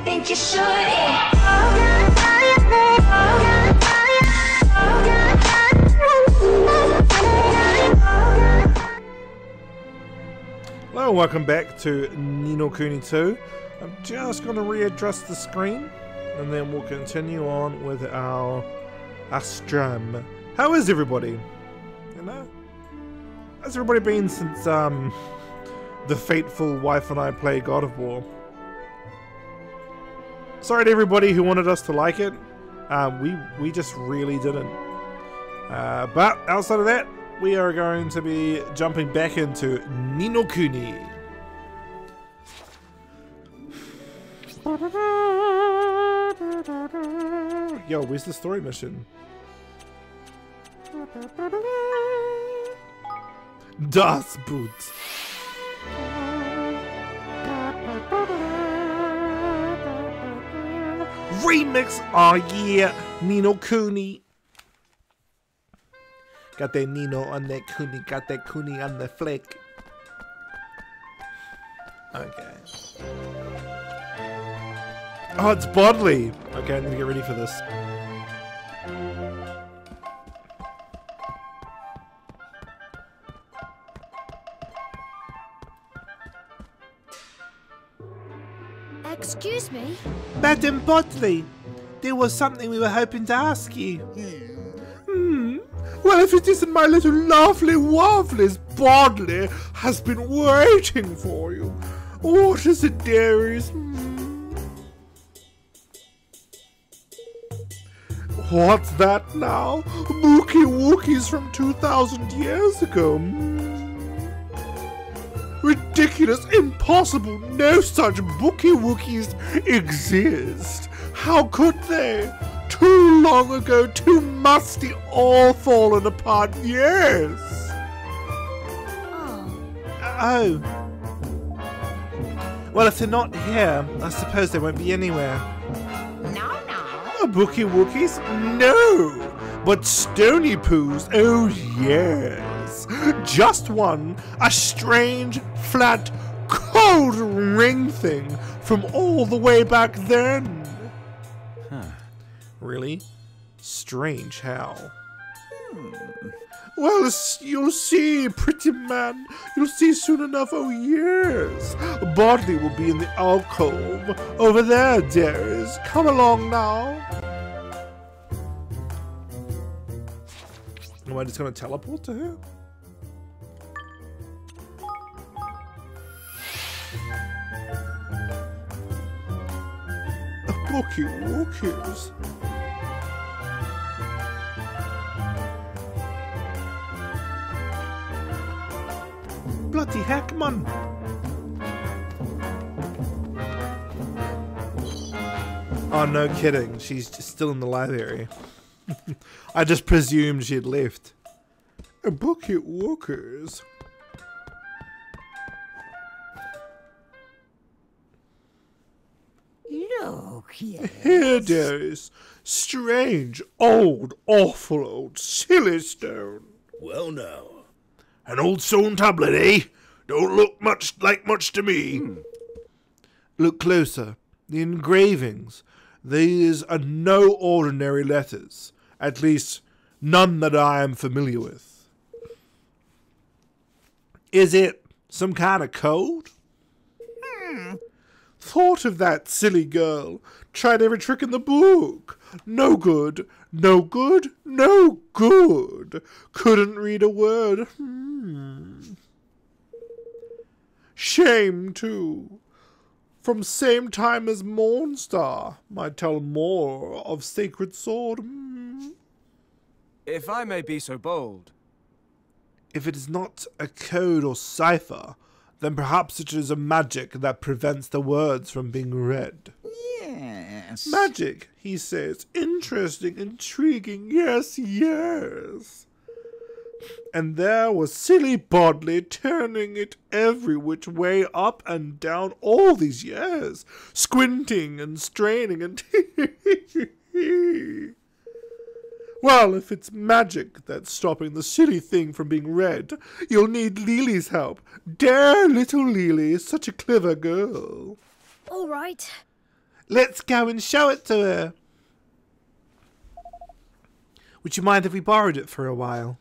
think you should. Yeah. Hello and welcome back to Ni no Kuni 2. I'm just going to readjust the screen and then we'll continue on with our stream. How is everybody? You know? How's everybody been since the fateful wife and I play God of War? Sorry to everybody who wanted us to like it. We just really didn't. But outside of that, we are going to be jumping back into Ni no Kuni. Yo, where's the story mission? Das Boot. Remix, oh yeah, Ni no Kuni. Got that Nino on that Kuni, got that Kuni on the flick. Okay. Oh, it's Bodley. Okay, I need to get ready for this. Excuse me? Madam Bodley, there was something we were hoping to ask you. Well, if it isn't my little lovely waffles, Bodley has been waiting for you. What is it, dearies? What's that now? Bookie Wookies from 2,000 years ago. Ridiculous, impossible, no such Bookie Wookies exist. How could they? Too long ago, too musty, all fallen apart, yes. Oh. Well, if they're not here, I suppose they won't be anywhere. No. Bookie Wookies? No! But Stony Poos, oh yes. Just one, a strange, flat, cold ring thing from all the way back then. Really? Strange how? Well, you'll see, pretty man. You'll see soon enough, oh yes. Bodley will be in the alcove. Over there, dearies. Come along now. Am I just going to teleport to her? Bookie Wookies. Bloody heck, man! Oh, no kidding. She's just still in the library. I just presumed she had left. A Bookie Wookies. Look, yes. Here, dearies. Strange, old, awful old, silly stone. Well now. An old stone tablet, eh? Don't look much to me. Look closer. The engravings. These are no ordinary letters. At least, none that I am familiar with. Is it some kind of code? Thought of that, silly girl. Tried every trick in the book. No good. No good. No good. Couldn't read a word. Shame, too. From same time as Mornstar. Might tell more of Sacred Sword. If I may be so bold. If it is not a code or cipher, then perhaps it is a magic that prevents the words from being read. Yes. Magic, he says. Interesting, intriguing, yes, yes. And there was silly Bodley turning it every which way up and down all these years, squinting and straining and Well, if it's magic that's stopping the silly thing from being read, you'll need Lily's help. Dear little Lily is such a clever girl. All right. Let's go and show it to her. Would you mind if we borrowed it for a while?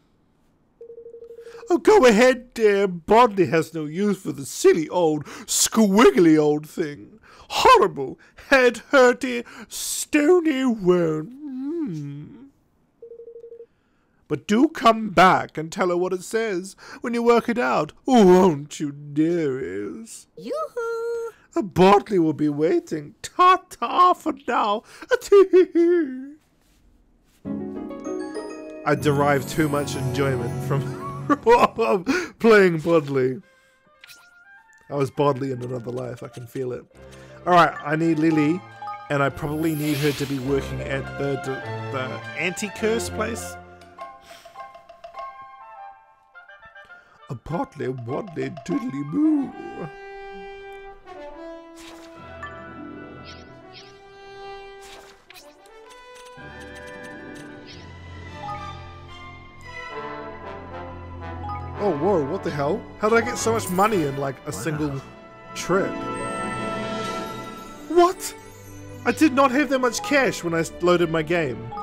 Oh, go ahead, dear. Bodley has no use for the silly old, squiggly old thing. Horrible, head-hurty, stony worm. But do come back and tell her what it says when you work it out. Won't you, dearies? Yoo-hoo! Bodley will be waiting. Ta-ta for now. I derive too much enjoyment from playing Bodley. I was Bodley in another life. I can feel it. Alright, I need Lily, and I probably need her to be working at the anti-curse place. A Bodley, diddly moo. Oh, whoa, what the hell? How did I get so much money in, like, a single trip? What? I did not have that much cash when I loaded my game.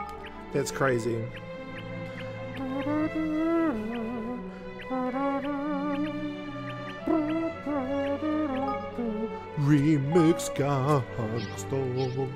That's crazy. Remix Gangsta.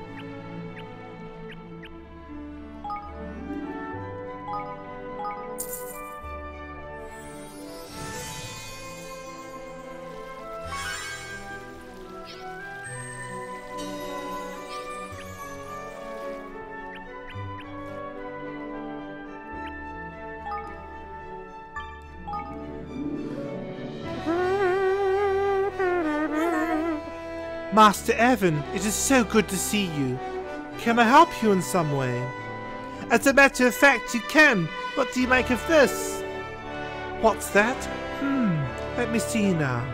Master Evan, it is so good to see you. Can I help you in some way? As a matter of fact, you can. What do you make of this? What's that? Let me see now.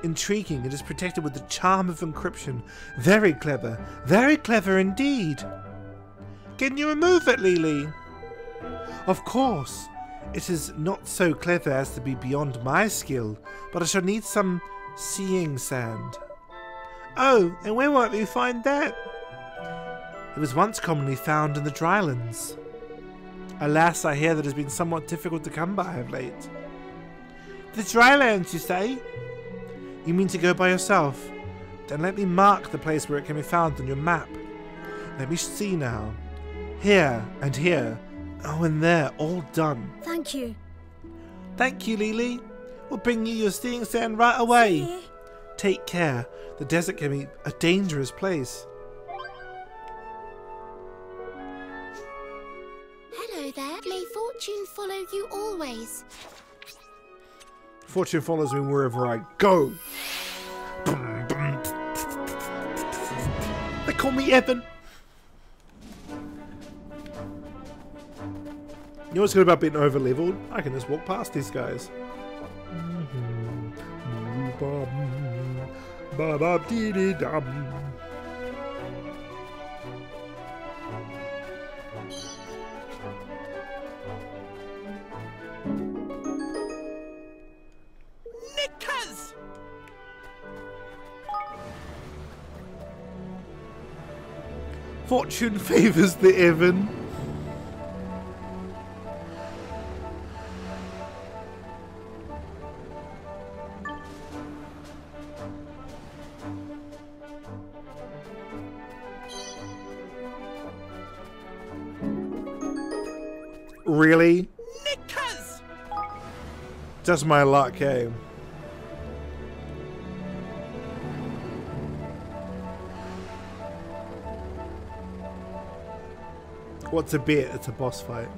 Intriguing. It is protected with the charm of encryption. Very clever indeed. Can you remove it, Lily? Of course. It is not so clever as to be beyond my skill, but I shall need some seeing sand. Oh, and where might we find that? It was once commonly found in the drylands. Alas, I hear that it has been somewhat difficult to come by of late. The drylands, you say? You mean to go by yourself? Then let me mark the place where it can be found on your map. Let me see now. Here and here. Oh, and there, all done. Thank you. Thank you, Lily. We'll bring you your seeing sand right away. See? Take care. The desert can be a dangerous place. Hello there. May fortune follow you always. Fortune follows me wherever I go. They call me Evan. You know what's good about being over-leveled? I can just walk past these guys. Knickers! Fortune favors the Evan. Really? Knickers! Just my luck, eh? What's a bet? It's a boss fight.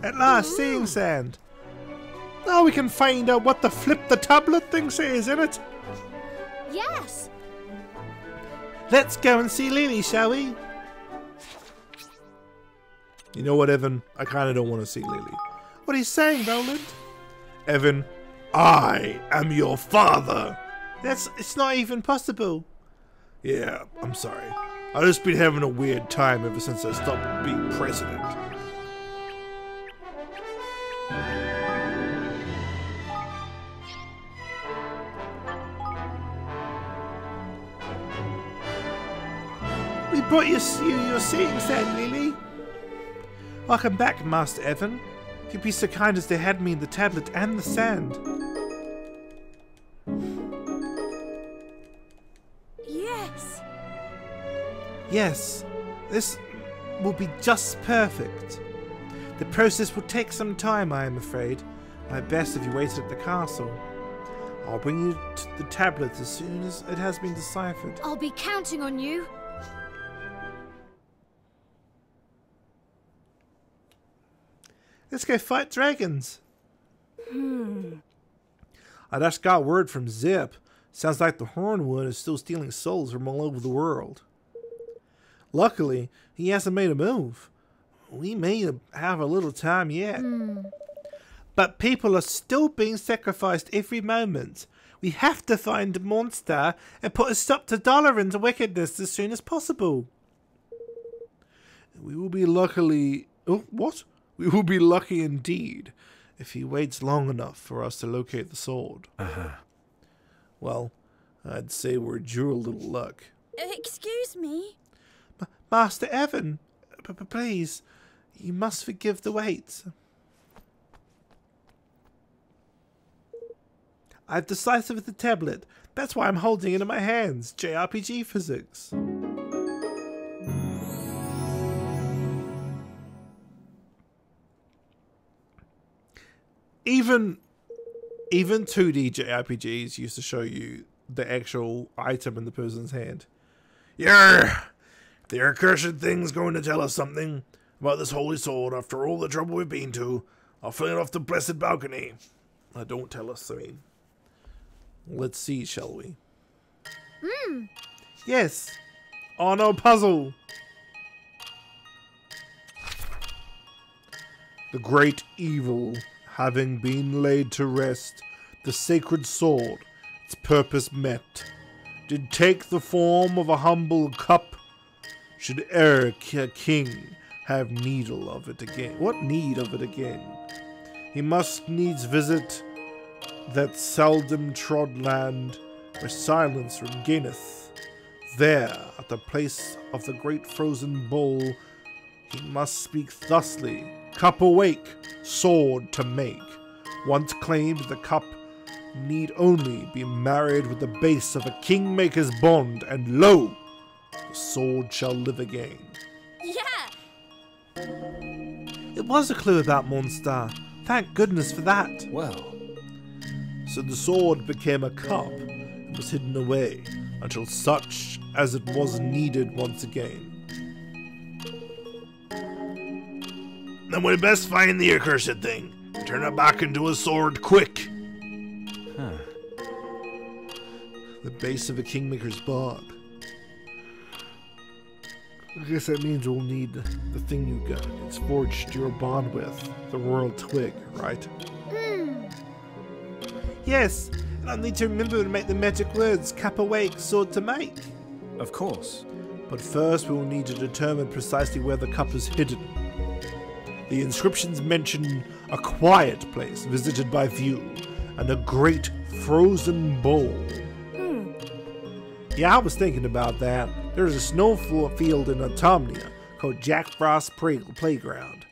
At last, seeing sand. Now we can find out what the flip the tablet thing says in it. Yes. Let's go and see Lily, shall we? You know what, Evan? I kind of don't want to see Lily. What are you saying, Valen? Evan, I am your father. It's not even possible. Yeah, I'm sorry. I've just been having a weird time ever since I stopped being president. We brought you your seeing sand, Lily. Welcome back, Master Evan. If you'd be so kind as to hand me the tablet and the sand. Yes. Yes, this will be just perfect. The process will take some time, I am afraid. My best if you waited at the castle. I'll bring you the tablet as soon as it has been deciphered. I'll be counting on you. Let's go fight dragons. I just got word from Zip. Sounds like the Hornwood is still stealing souls from all over the world. Luckily, he hasn't made a move. We may have a little time yet. But people are still being sacrificed every moment. We have to find the monster and put a stop to Doloran's wickedness as soon as possible. We will be luckily... Oh, what? We will be lucky indeed if he waits long enough for us to locate the sword. Well, I'd say we're due a little luck. Excuse me? Master Evan, please, you must forgive the wait. I've deciphered the tablet. That's why I'm holding it in my hands. JRPG physics. Even 2D JRPGs used to show you the actual item in the person's hand. Yeah, the accursed thing's going to tell us something about this holy sword after all the trouble we've been to. I'll fling it off the blessed balcony. Don't tell us, I mean. Let's see, shall we? Yes. Oh no, puzzle. The great evil having been laid to rest, the sacred sword, its purpose met, did take the form of a humble cup. Should e'er a king have needle of it again. What need of it again? He must needs visit that seldom trod land where silence regaineth. There, at the place of the great frozen bowl, he must speak thusly. Cup awake, sword to make. Once claimed, the cup need only be married with the base of a kingmaker's bond, and lo, the sword shall live again. Yeah. It was a clue about Monster. Thank goodness for that. Well, So the sword became a cup and was hidden away until such as it was needed once again. Then we best find the accursed thing and turn it back into a sword quick. The base of a kingmaker's bond. I guess that means we'll need the thing you got. It's forged your bond with, the royal twig, right? Yes, and I need to remember to make the magic words cup awake, sword to make. of course. But first we will need to determine precisely where the cup is hidden. The inscriptions mention a quiet place visited by few, and a great frozen bowl. Yeah, I was thinking about that. There's a snowfield in Autumnia called Jack Frost Playground.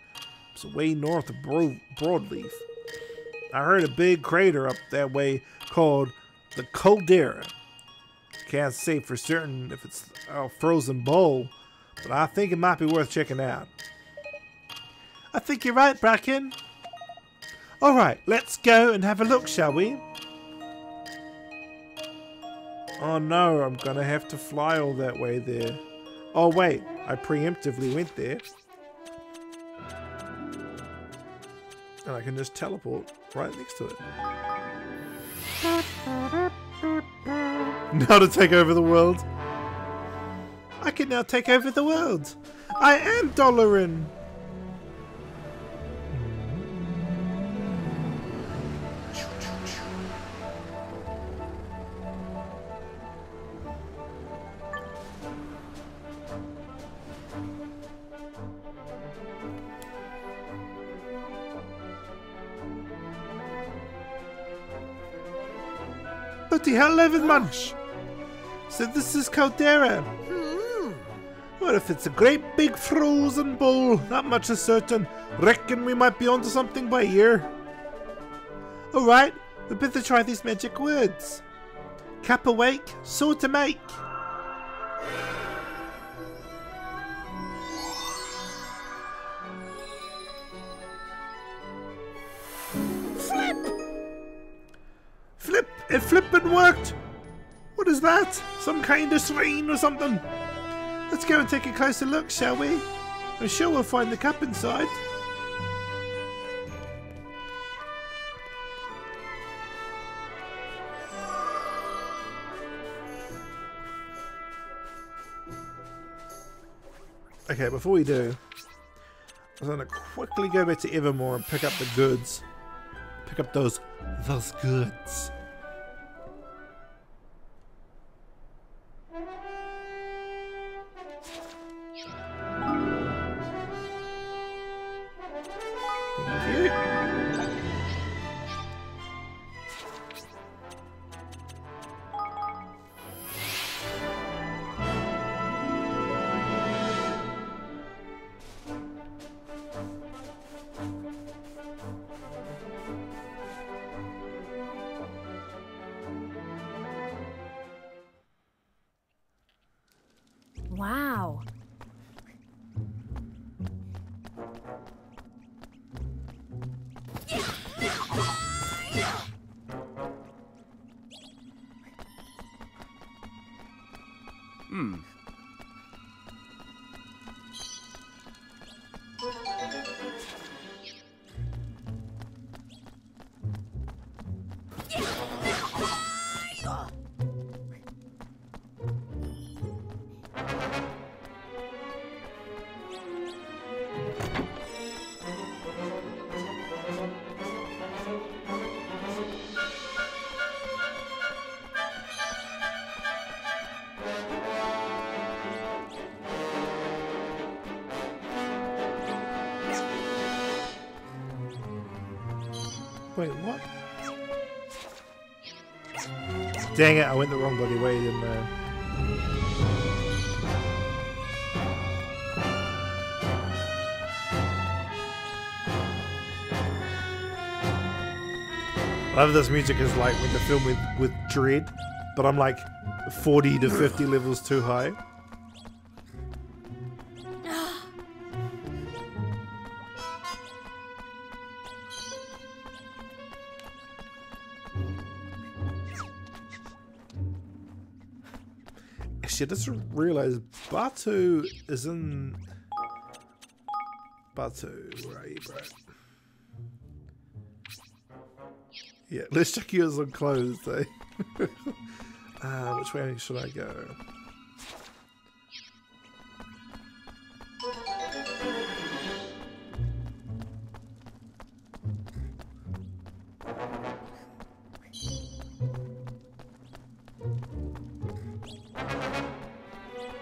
It's way north of Broadleaf. I heard a big crater up that way called the Caldera. Can't say for certain if it's a frozen bowl, but I think it might be worth checking out. I think you're right, Bracken. Alright, let's go and have a look, shall we? Oh no, I'm gonna have to fly all that way there. Oh wait, I preemptively went there. And I can just teleport right next to it. Now to take over the world. I can now take over the world. I am Doloran. bloody hell, Living Munch! So this is Caldera. Well, if it's a great big frozen bowl, not much is certain. Reckon we might be onto something by here. Alright, we better try these magic words. Cap awake, so to make. Flip! It flipped and worked! What is that? Some kind of shrine or something? Let's go and take a closer look, shall we? I'm sure we'll find the cup inside. Okay, before we do, I'm going to quickly go back to Evermore and pick up the goods. Pick up those goods. Thank you. Wow. Wait, what? Dang it, I went the wrong bloody way, didn't I? I love this music is like when the film with Dread, but I'm like 40 to 50 levels too high. Actually, I just realized Batu is in... Batu, where are you, bro? Yeah, let's check yours on clothes, eh? Which way should I go?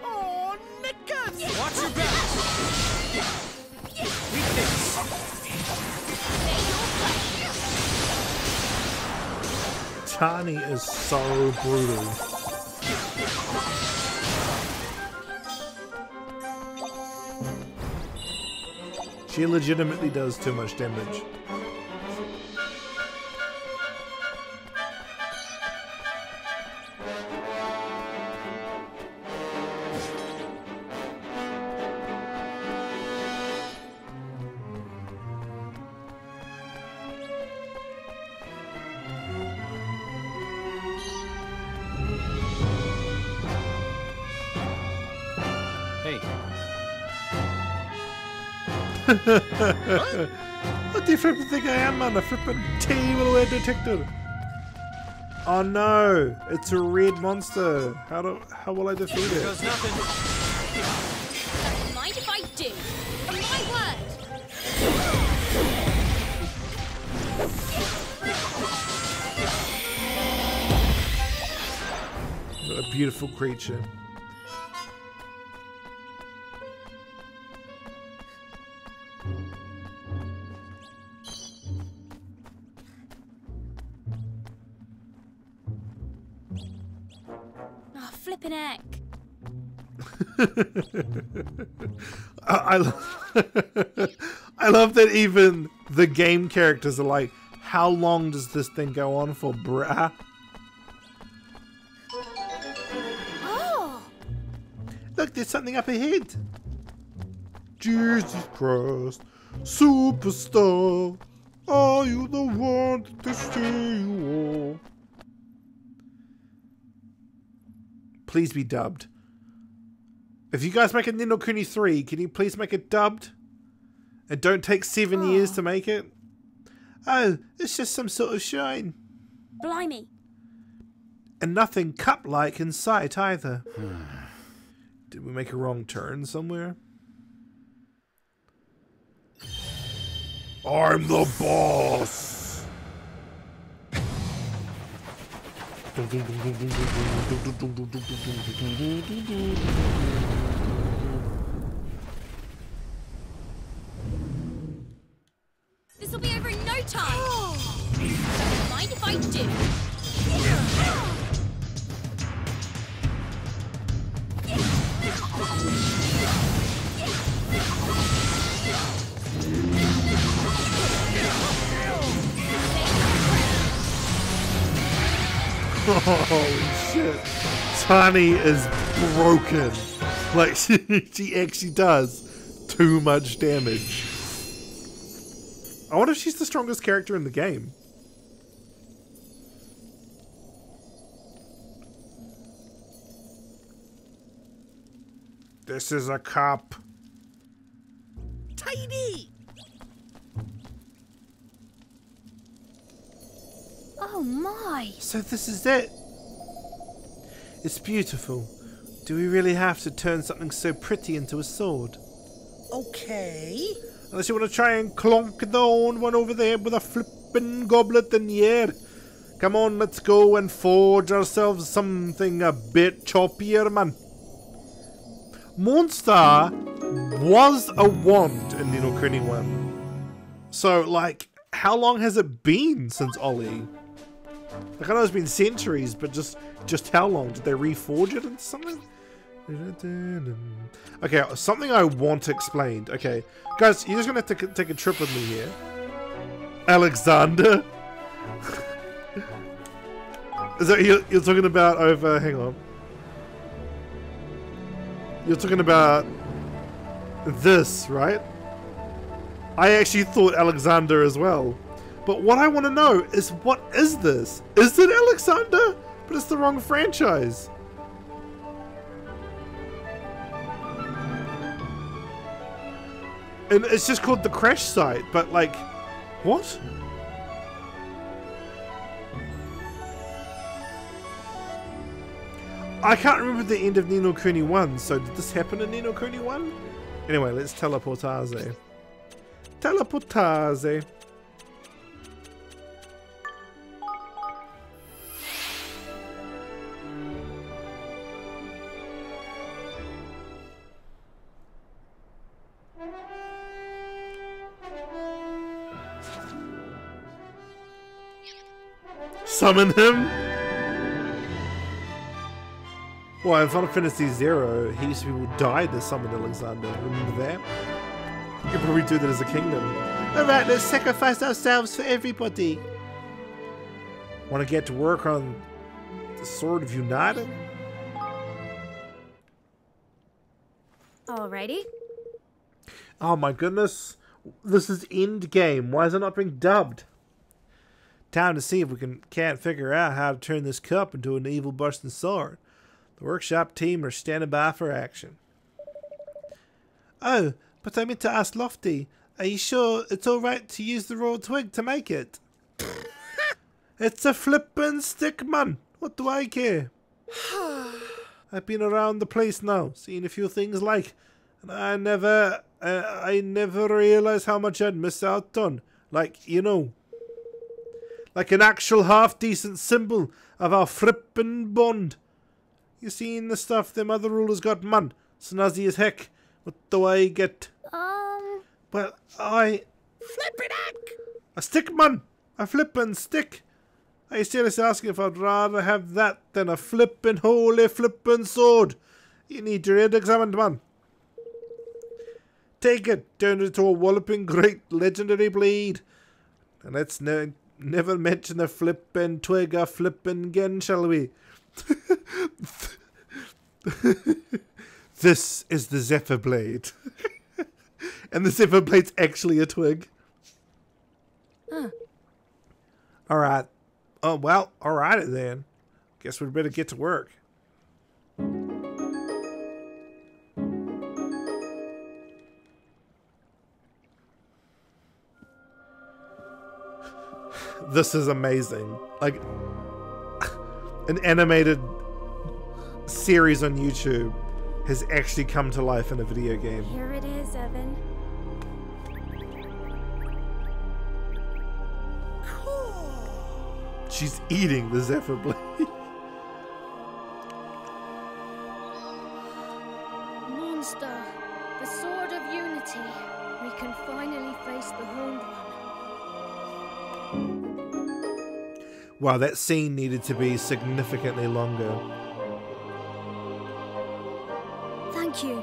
Oh, knickers! Watch your back! Weakness! Tani is so brutal. She legitimately does too much damage. Hey. What do you flippin' think I am, man? A flippin' T-will detector. Oh no, it's a red monster. How will I defeat it? Goes nothing. Don't mind if I do. My word. What a beautiful creature. flippin' heck? I love that even the game characters are like, how long does this thing go on for, bruh? Oh! Look, there's something up ahead. Jesus Christ, superstar, are you the one to stay you are? Please be dubbed. If you guys make a Ni no Kuni 3, can you please make it dubbed? And don't take 7 years to make it? Oh, it's just some sort of shine. Blimey. And nothing cup-like in sight either. Did we make a wrong turn somewhere? I'm the boss. This'll be over in no time. Don't mind if I do. Holy shit. Tani is broken. Like, she actually does too much damage. I wonder if she's the strongest character in the game. This is a cup. Tiny! Oh my. So this is it. It's beautiful. Do we really have to turn something so pretty into a sword? Okay. Unless you want to try and clonk the old one over there with a flippin' goblet in the air. Come on, let's go and forge ourselves something a bit choppier, man. Monster was a wand in Ni no Kuni 1. So, like, how long has it been since Ollie? Like, I know it's been centuries, but just how long? Did they reforge it into something? Okay, something I want explained. Okay, guys, you're just gonna have to take a trip with me here. Alexander? Is that you're talking about over? Hang on. You're talking about this, right? I actually thought Alexander as well. But what I want to know is, what is this? Is it Alexander? But it's the wrong franchise. And it's just called the crash site, but like, what? I can't remember the end of Ni no Kuni 1, so did this happen in Ni no Kuni 1? Anyway, let's teleportaze. Teleportaze. Summon him? Well, in Final Fantasy Zero, he used to be able to die to summon Alexander. Remember that? You could probably do that as a kingdom. Alright, let's sacrifice ourselves for everybody. Want to get to work on the Sword of United? Alrighty. Oh my goodness. This is end game. Why is it not being dubbed? Time to see if we can't figure out how to turn this cup into an evil bursting sword. The workshop team are standing by for action. Oh, but I meant to ask Lofty. Are you sure it's alright to use the raw twig to make it? It's a flippin' stick, man. What do I care? I've been around the place now, seen a few things like, and I never realized how much I'd miss out on. Like, you know, like an actual half-decent symbol of our flippin' bond. You seen the stuff them other rulers got, man? Snazzy as heck. What do I get? Well, I... Flippin' heck! A stick, man! A flippin' stick! Are you seriously asking if I'd rather have that than a flippin' holy flippin' sword? You need your head examined, man. Take it, turn it into a walloping great legendary blade. And let's never mention the flippin' twig or flippin' again, shall we? This is the Zephyr Blade. And the Zephyr Blade's actually a twig. Huh. Alright. Oh, well, alright then. Guess we'd better get to work. This is amazing. Like, an animated series on YouTube has actually come to life in a video game. Here it is, Evan. She's eating the Zephyr Blade. Monster, the sword of unity. We can finally face the Horned One. Wow, that scene needed to be significantly longer. Thank you.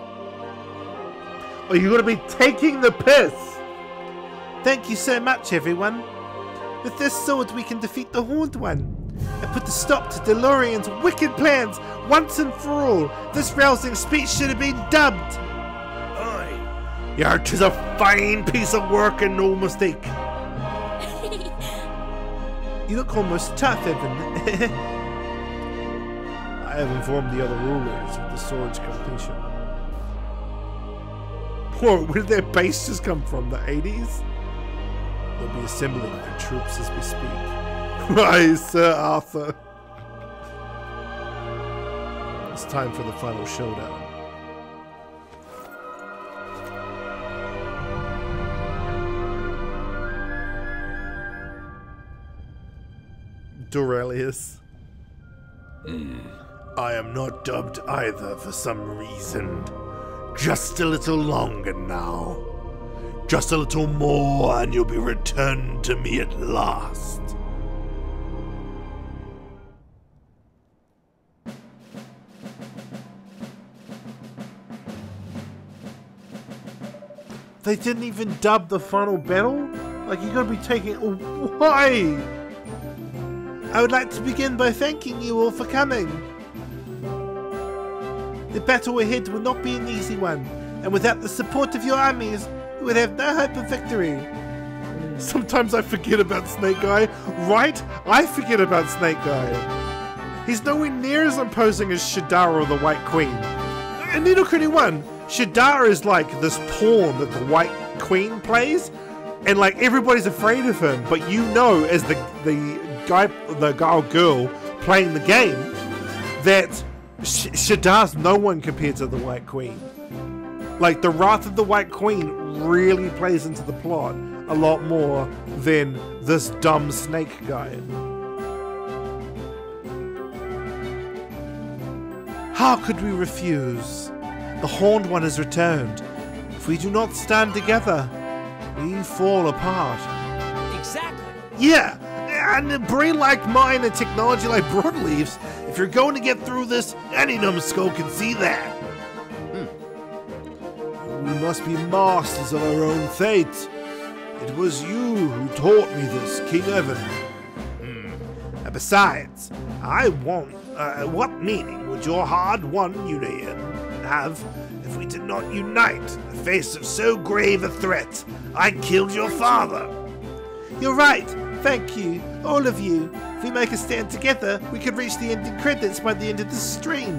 Oh, you're gonna be taking the piss! Thank you so much, everyone. With this sword, we can defeat the Horned One and put a stop to DeLorean's wicked plans once and for all. This rousing speech should have been dubbed. Aye. Yar, 'tis a fine piece of work and no mistake. You look almost tough, Evan. I have informed the other rulers of the sword's completion. Whoa, where did their base just come from? The 80s? They'll be assembling their troops as we speak. Rise, Sir Arthur. It's time for the final showdown. Dorelius. I am not dubbed either for some reason. Just a little longer now. Just a little more and you'll be returned to me at last. They didn't even dub the final battle? Like, you're gonna be taking... Why? I would like to begin by thanking you all for coming. The battle ahead will not be an easy one, and without the support of your armies, we would have no hope of victory. Sometimes I forget about Snake Guy. Right? I forget about Snake Guy. He's nowhere near as imposing as Shadara or the White Queen. In Needle Kuni 1, Shadara is like this pawn that the White Queen plays, and like everybody's afraid of him, but you know as the guy or girl playing the game that Shadara's no one compared to the White Queen. Like, the Wrath of the White Queen really plays into the plot a lot more than this dumb snake guy. How could we refuse? The Horned One has returned. If we do not stand together, we fall apart. Exactly. Yeah, and a brain like mine and technology like Broadleaf's, if you're going to get through this, any numbskull can see that. We must be masters of our own fate. It was you who taught me this, King Evan. Besides, I want... what meaning would your hard-won union have if we did not unite in the face of so grave a threat? I killed your father. You're right. Thank you, all of you. If we make a stand together, we could reach the ending credits by the end of the stream.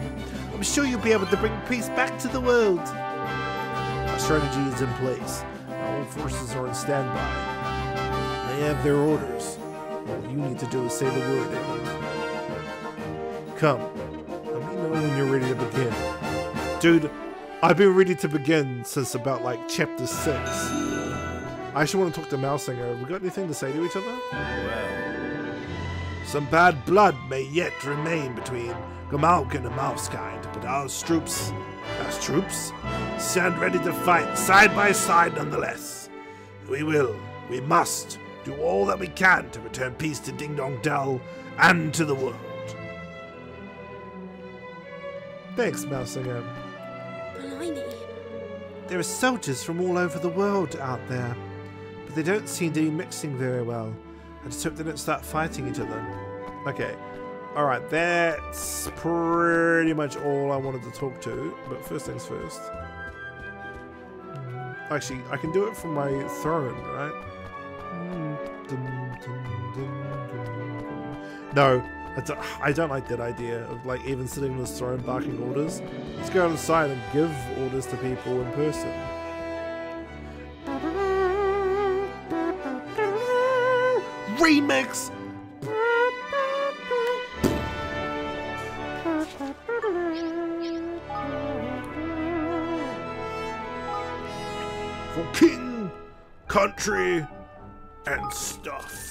I'm sure you'll be able to bring peace back to the world. Our strategy is in place. Our own forces are on standby. They have their orders. All you need to do is say the word, Evan. Come. Let me know when you're ready to begin. Dude, I've been ready to begin since about like chapter 6. I actually want to talk to Mousinger. Have we got anything to say to each other? Well, some bad blood may yet remain between Gamalk and the Mousekind, but our troops, stand ready to fight side by side nonetheless. We must Do all that we can to return peace to Ding Dong Dell and to the world. Thanks, Mousing. Blimey. There are soldiers from all over the world out there, but they don't seem to be mixing very well. I just hope they don't start fighting each other. Okay. Alright, that's pretty much all I wanted to talk to, but first things first. Actually, I can do it from my throne, right? No, I don't like that idea of like even sitting on this throne barking orders. Let's go outside and give orders to people in person. Remix! For king, country, and stuff.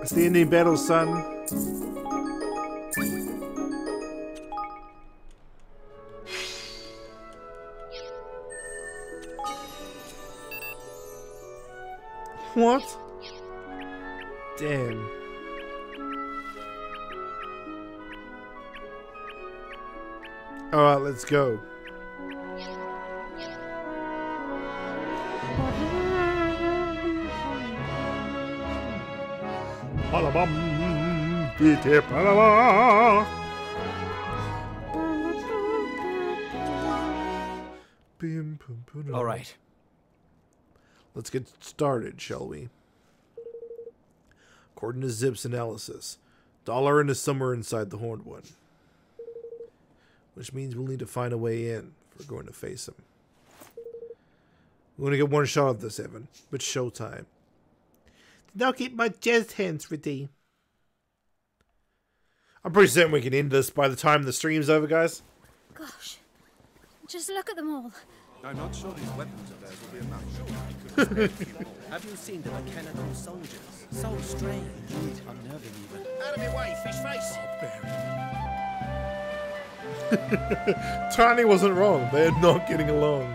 It's the ending battle, son. What? Damn. Alright, let's go. All right. Let's get started, shall we? According to Zip's analysis, Dalaran is somewhere inside the Horned One. Which means we'll need to find a way in if we're going to face him. We're going to get one shot of this, Evan. But showtime. Now keep my jazz hands ready. I'm pretty certain we can end this by the time the stream's over, guys. Gosh. Just look at them all. I'm not sure these weapons of theirs will be enough. Have you seen the mechanical soldiers? So strange. Unnerving even. Out of your way, fish face! Tiny wasn't wrong. They're not getting along.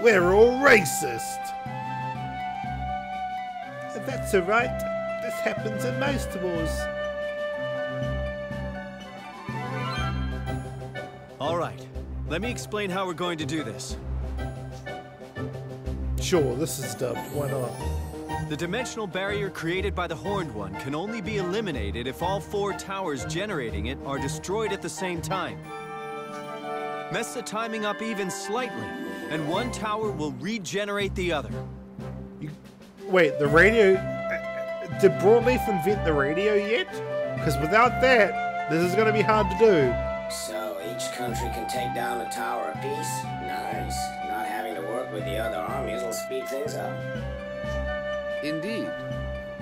We're all racist. That's alright. This happens in most wars. All right. Let me explain how we're going to do this. Sure, this is dubbed. Why not? The dimensional barrier created by the Horned One can only be eliminated if all 4 towers generating it are destroyed at the same time. Mess the timing up even slightly, and one tower will regenerate the other. Wait, the radio... did Broadleaf invent the radio yet? Because without that, this is going to be hard to do. So each country can take down a tower apiece? Nice. Not having to work with the other armies will speed things up. Indeed.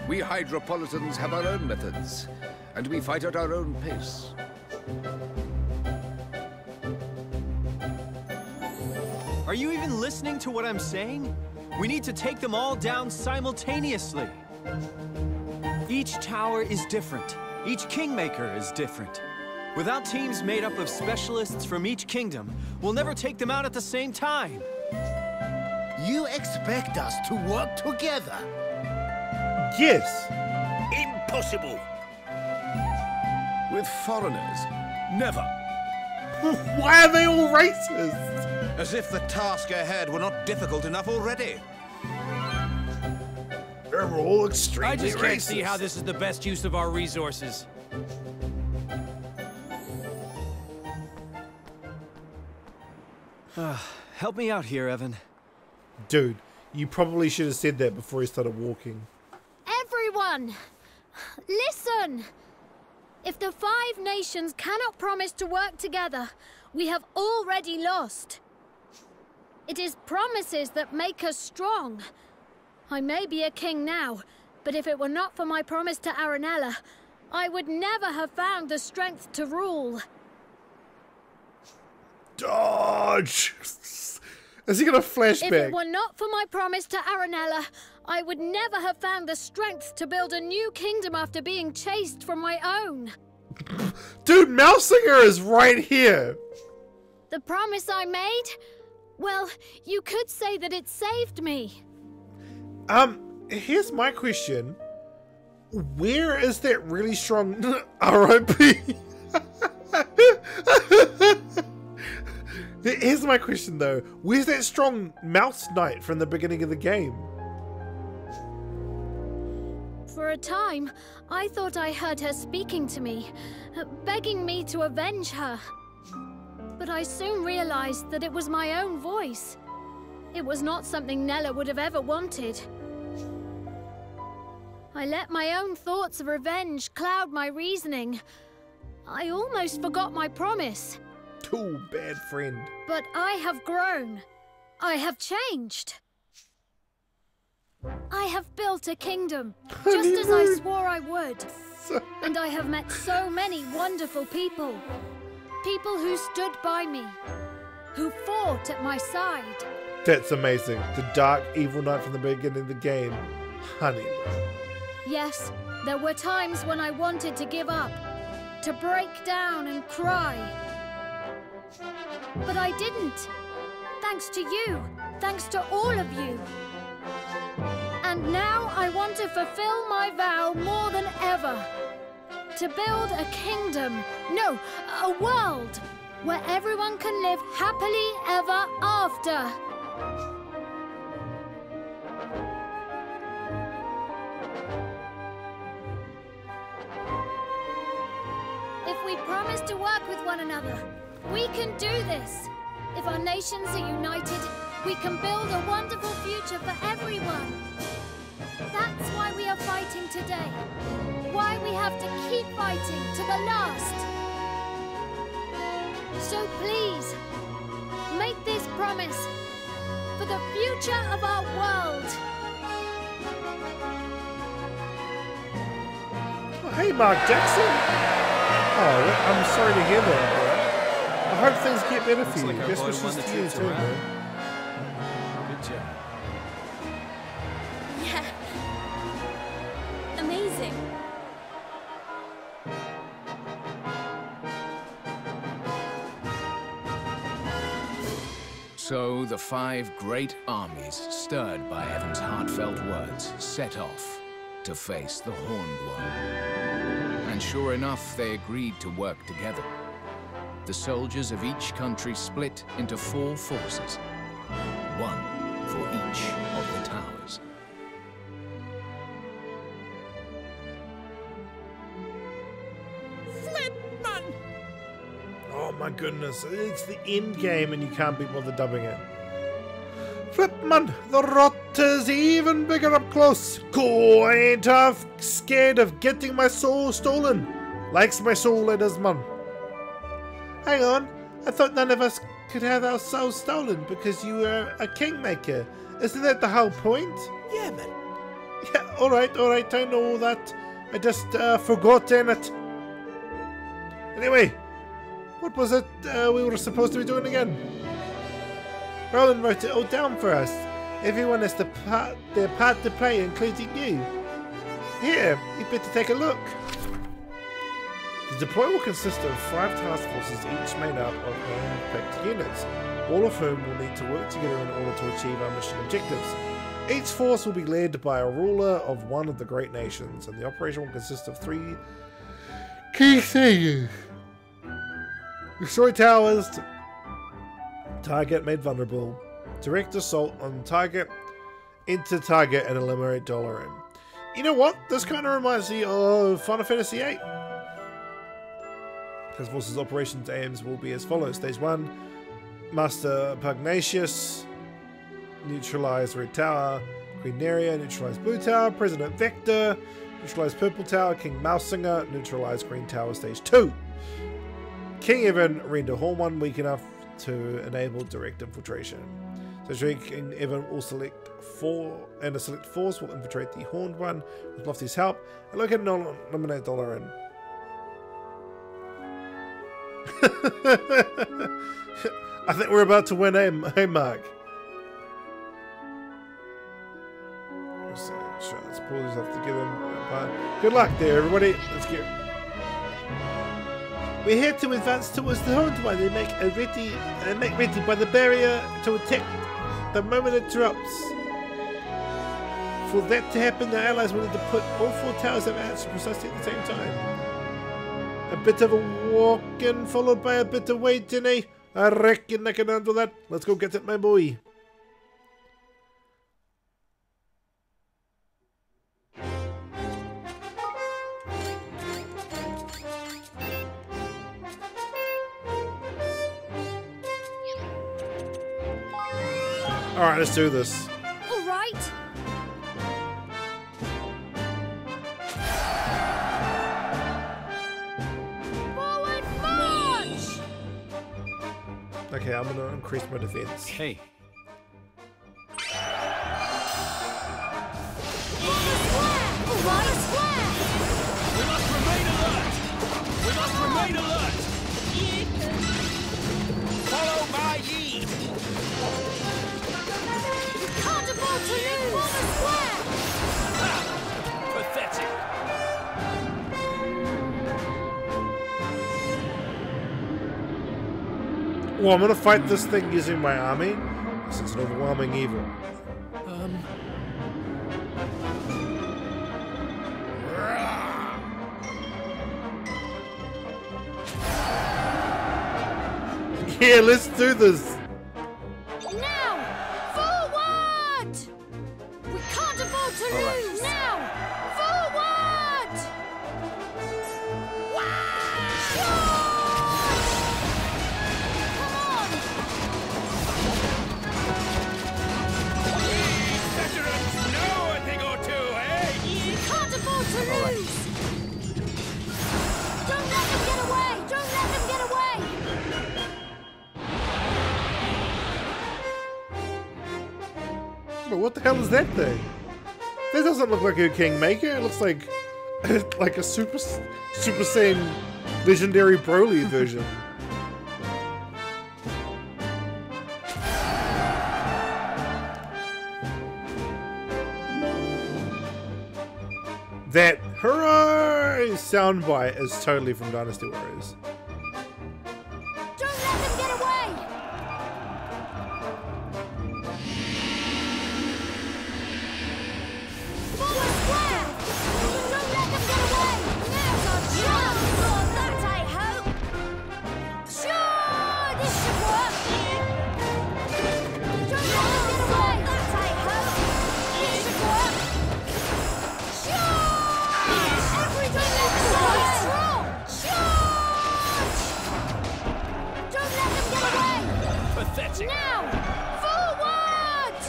We Hydropolitans have our own methods, and we fight at our own pace. Are you even listening to what I'm saying? We need to take them all down simultaneously. Each tower is different. Each Kingmaker is different. Without teams made up of specialists from each kingdom, we'll never take them out at the same time. You expect us to work together? Yes. Impossible! With foreigners? Never. Why are they all racist? As if the task ahead were not difficult enough already. They're all extremely I just can't racist. see how this is the best use of our resources. Help me out here, Evan. Dude, you probably should have said that before he started walking. Everyone, listen! If the 5 nations cannot promise to work together, we have already lost. It is promises that make us strong. I may be a king now, but if it were not for my promise to Aranella, I would never have found the strength to rule. Dodge! Is he gonna flashback? If it were not for my promise to Aranella, I would never have found the strength to build a new kingdom after being chased from my own. Dude, Mousinger is right here! The promise I made? Well, you could say that it saved me. Here's my question. Where is that really strong RIP? Here's my question though. Where's that strong mouse knight from the beginning of the game? For a time, I thought I heard her speaking to me, begging me to avenge her. But I soon realized that it was my own voice. It was not something Nella would have ever wanted. I let my own thoughts of revenge cloud my reasoning. I almost forgot my promise. Too bad, friend. But I have grown. I have changed. I have built a kingdom, just as I swore I would. And I have met so many wonderful people. People who stood by me, who fought at my side. That's amazing. The dark, evil knight from the beginning of the game. Honey. Yes, there were times when I wanted to give up, to break down and cry. But I didn't. Thanks to you. Thanks to all of you. And now I want to fulfill my vow more than ever. To build a kingdom, no, a world, where everyone can live happily ever after. If we promise to work with one another, we can do this. If our nations are united, we can build a wonderful future for everyone. That's why we are fighting today. Why we have to keep fighting to the last. So please, make this promise for the future of our world. Oh, hey, Mark Jackson. Oh, I'm sorry to hear that, bro. I hope things get better for you. Like Best wishes to you too, man. Good job. Yeah. Amazing. So the 5 great armies, stirred by Evan's heartfelt words, set off to face the Horned One. And sure enough, they agreed to work together. The soldiers of each country split into 4 forces, one for each of the towers. Oh my goodness, it's the end game and you can't be bothered dubbing it. Flipman, the rot is even bigger up close. Cool, I ain't half scared of getting my soul stolen. Likes my soul, it is, man. Hang on, I thought none of us could have our souls stolen because you were a kingmaker. Isn't that the whole point? Yeah, man. Yeah, alright, I know that. I just forgotten it. Anyway, what was it we were supposed to be doing again? Roland wrote it all down for us. Everyone has their part to play, including you. Here, you better take a look. The deploy will consist of 5 task forces, each made up of hand-picked units, all of whom will need to work together in order to achieve our mission objectives. Each force will be led by a ruler of one of the great nations, and the operation will consist of 3 key things. Destroy towers, target made vulnerable, direct assault on target, enter target and eliminate $M. You know what? This kind of reminds me of Final Fantasy VIII. Task Force's operations aims will be as follows. Stage 1, Master Pugnacious, neutralize Red Tower, Queen Neria, neutralize Blue Tower, President Vector, neutralize Purple Tower, King Mousesinger, neutralize Green Tower. Stage 2. King Evan, render Horn 1 weak enough to enable direct infiltration. So Shrek and Evan will select a select force will infiltrate the Horned One with Lofty's help and locate and eliminate Dolaran. I think we're about to win, hey Mark. So, let's pull these up together. Good luck there, everybody. Let's go. We're here to advance towards the Horned One. They make ready by the barrier to attack the moment it drops. For that to happen, the allies will need to put all 4 towers of answer precisely at the same time. A bit of a walk-in followed by a bit of waiting, eh? I reckon I can handle that. Let's go get it, my boy. Alright, let's do this. Alright. Forward march! Okay, I'm gonna increase my defense. Hey. Alright, square! We must remain alert! We must remain alert! Follow my lead! Can't afford to lose! Forward square! Pathetic! Well, I'm gonna fight this thing using my army. This is an overwhelming evil. Yeah, let's do this. Now! Forward! We can't afford to lose! Now! Forward! Charge! Come on! Veterans know a thing or two, eh? We can't afford to lose! Don't let them get away! Don't let them get away! But what the hell is that thing? That doesn't look like a Kingmaker. It looks like like a Super Saiyan Legendary Broly version. That hooray soundbite is totally from Dynasty Warriors. Don't let them get away! Forward square! Don't let them get away! Now's our chance! Oh, that I hope! Sure! This should work! Don't let them get away! That I hope! This should work! Sure! Everything looks so strong! Charge! Don't let them get away! Pathetic! Now! Forward!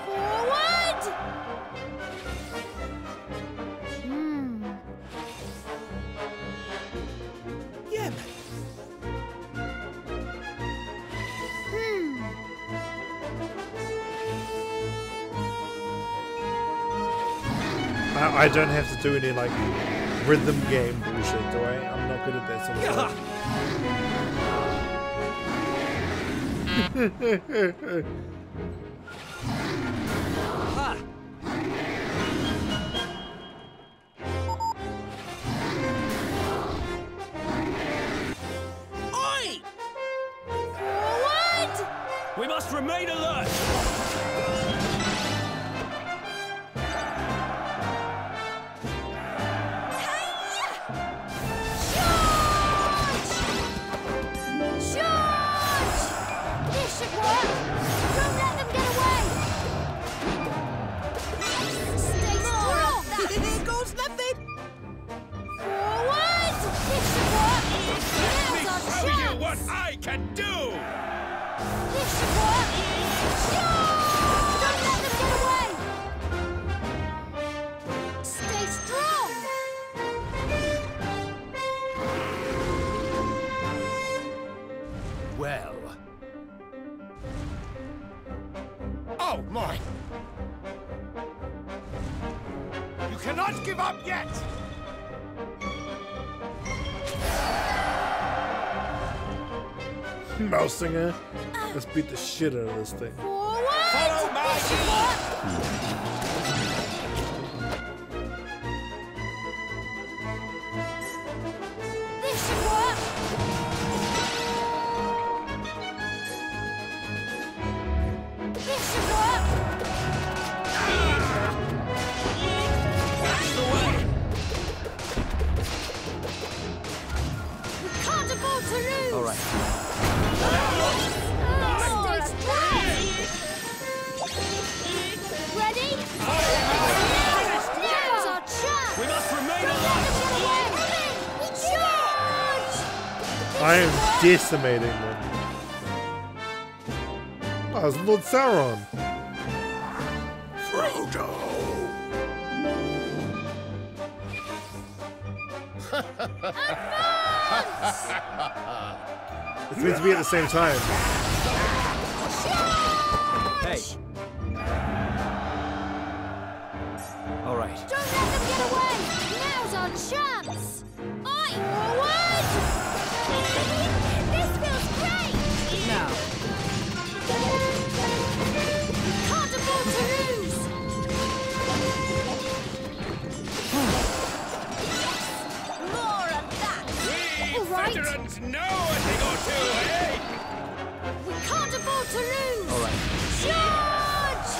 Forward! Yeah, mate. I don't have to do any like rhythm game bullshit, do I? I'm not good at that sort of stuff. Oi! Forward! We must remain alert! Charge! This should work! Don't let them get away! Stay strong! There goes nothing. Forward! This should work! Now's our Show you chance! what I can do! This should work! Charge! Don't let them get away! Stay strong! Well. Oh, my! You cannot give up yet! Mouse singer. Let's beat the shit out of this thing. Follow my lead! This should work. This should work. That's the way! We can't afford to lose. All right. Stay strong. Ready? Now's our chance. We must remain Don't alive! let them get away. Charge! I am decimating them. Oh, it's Lord Sauron. Frodo! It's meant to be at the same time. Hey. All right. Don't let them get away. Now's our chance. Oi! Forward! This feels great. Now. Can't afford to lose. More of that. All right. Veterans know a thing or two, eh? We can't afford to lose. All right. Charge!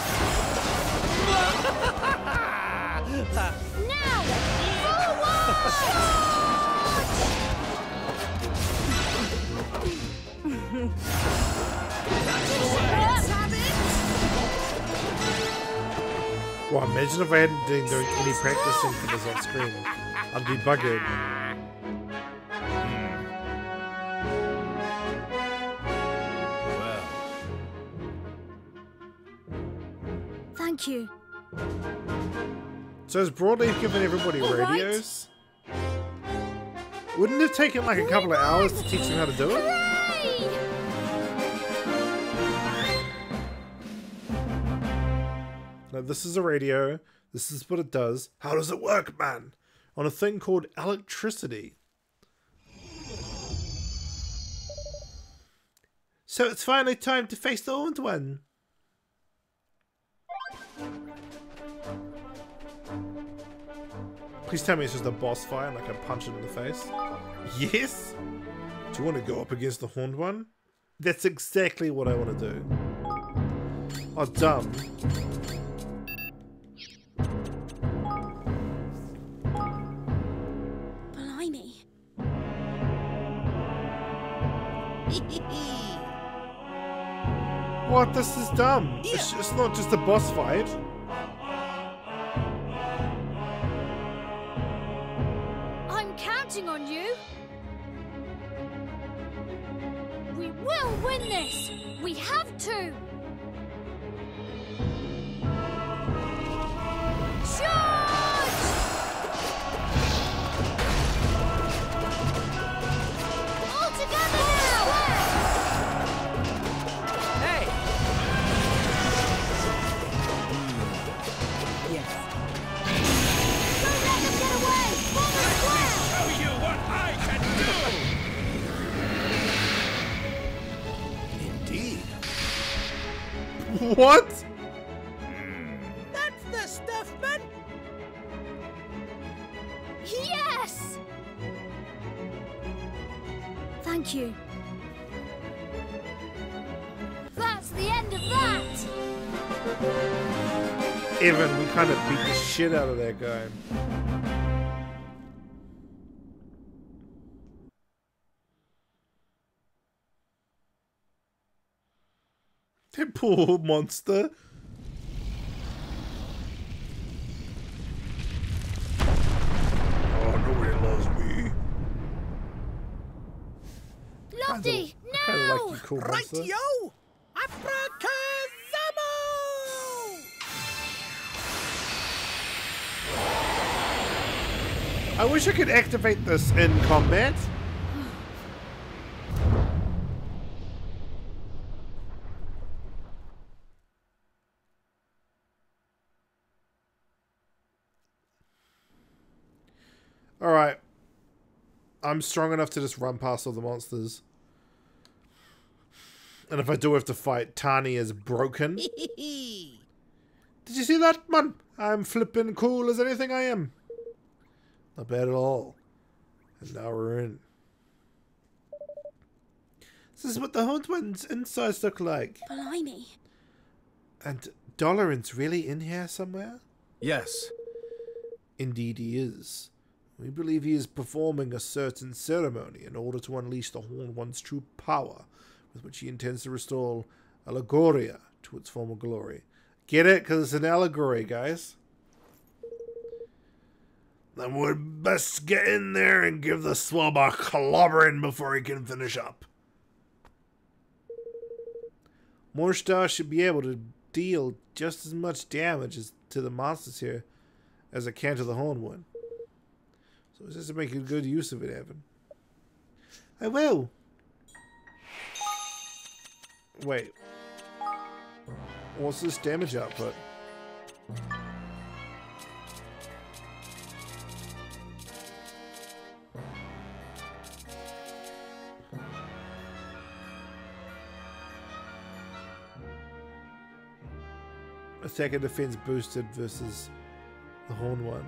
Now! Forward! Let's have it! Wow, imagine if I hadn't been doing any practicing for this off screen. I'd be bugging. Well, Thank you. So has Broadleaf given everybody All right. radios? Wouldn't it have taken like a couple of hours to teach them how to do it? Hooray! No, this is a radio. This is what it does. How does it work, man? On a thing called electricity. So it's finally time to face the Horned One. Please tell me it's just a boss fight and I can punch it in the face. Yes? Do you want to go up against the Horned One? That's exactly what I want to do. Oh, dumb. Blimey. What? This is dumb. It's not just a boss fight. I'm counting on you. We will win this. We have to. Charge! All together now. Hey. Don't let them get away. Form a square. show you what I can do! Indeed. What? That's the stuff, man. Yes! Thank you. That's the end of that! Evan, we kind of beat the shit out of that guy. That poor monster. Oh, nobody loves me. Lofty, I kind of now! like you, cool monster. Rightio! Abracazamo! I wish I could activate this in combat. Alright. I'm strong enough to just run past all the monsters. And if I do have to fight, Tani is broken. Did you see that, man? I'm flippin' cool as anything I am. Not bad at all. And now we're in. This is what the Horned One's insides look like. Blimey. And Dolorin's really in here somewhere? Yes. Indeed he is. We believe he is performing a certain ceremony in order to unleash the Horned One's true power, with which he intends to restore Allegoria to its former glory. Get it? Because it's an allegory, guys. Then we'd best get in there and give the swab a clobbering before he can finish up. Morstar should be able to deal just as much damage to the monsters here as it can to the Horned One. So it's just to make a good use of it, Evan. I will. Wait. What's this damage output? Attack and defense boosted versus the Horned One.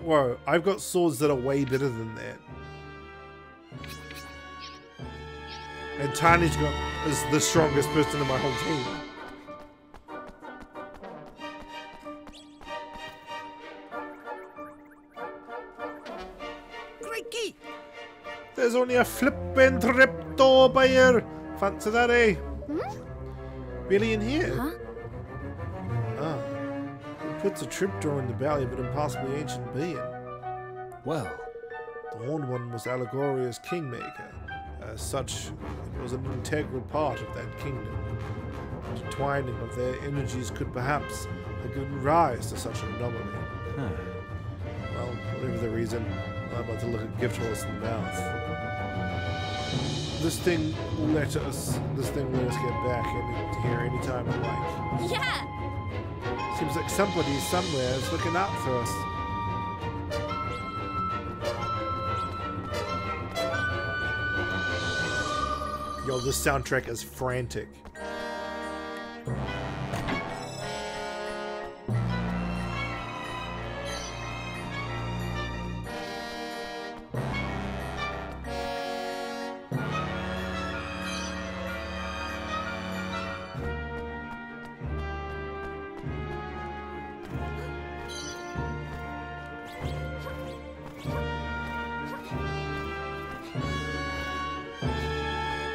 Whoa, I've got swords that are way better than that. And Tani's is the strongest person in my whole team. Crikey! There's only a flippin' trapdoor by here. Fancy that, eh? Really in here? Huh? Ah. It puts a trapdoor in the belly of an impossibly ancient being. Well, The Horned One was Allegoria's kingmaker. As such, it was an integral part of that kingdom. The intertwining of their energies could perhaps have given rise to such an anomaly. Well, whatever the reason, I'm about to look a gift horse in the mouth. This thing will let us get back in here anytime we like. Yeah! Seems like somebody somewhere is looking out for us. Yo, this soundtrack is frantic.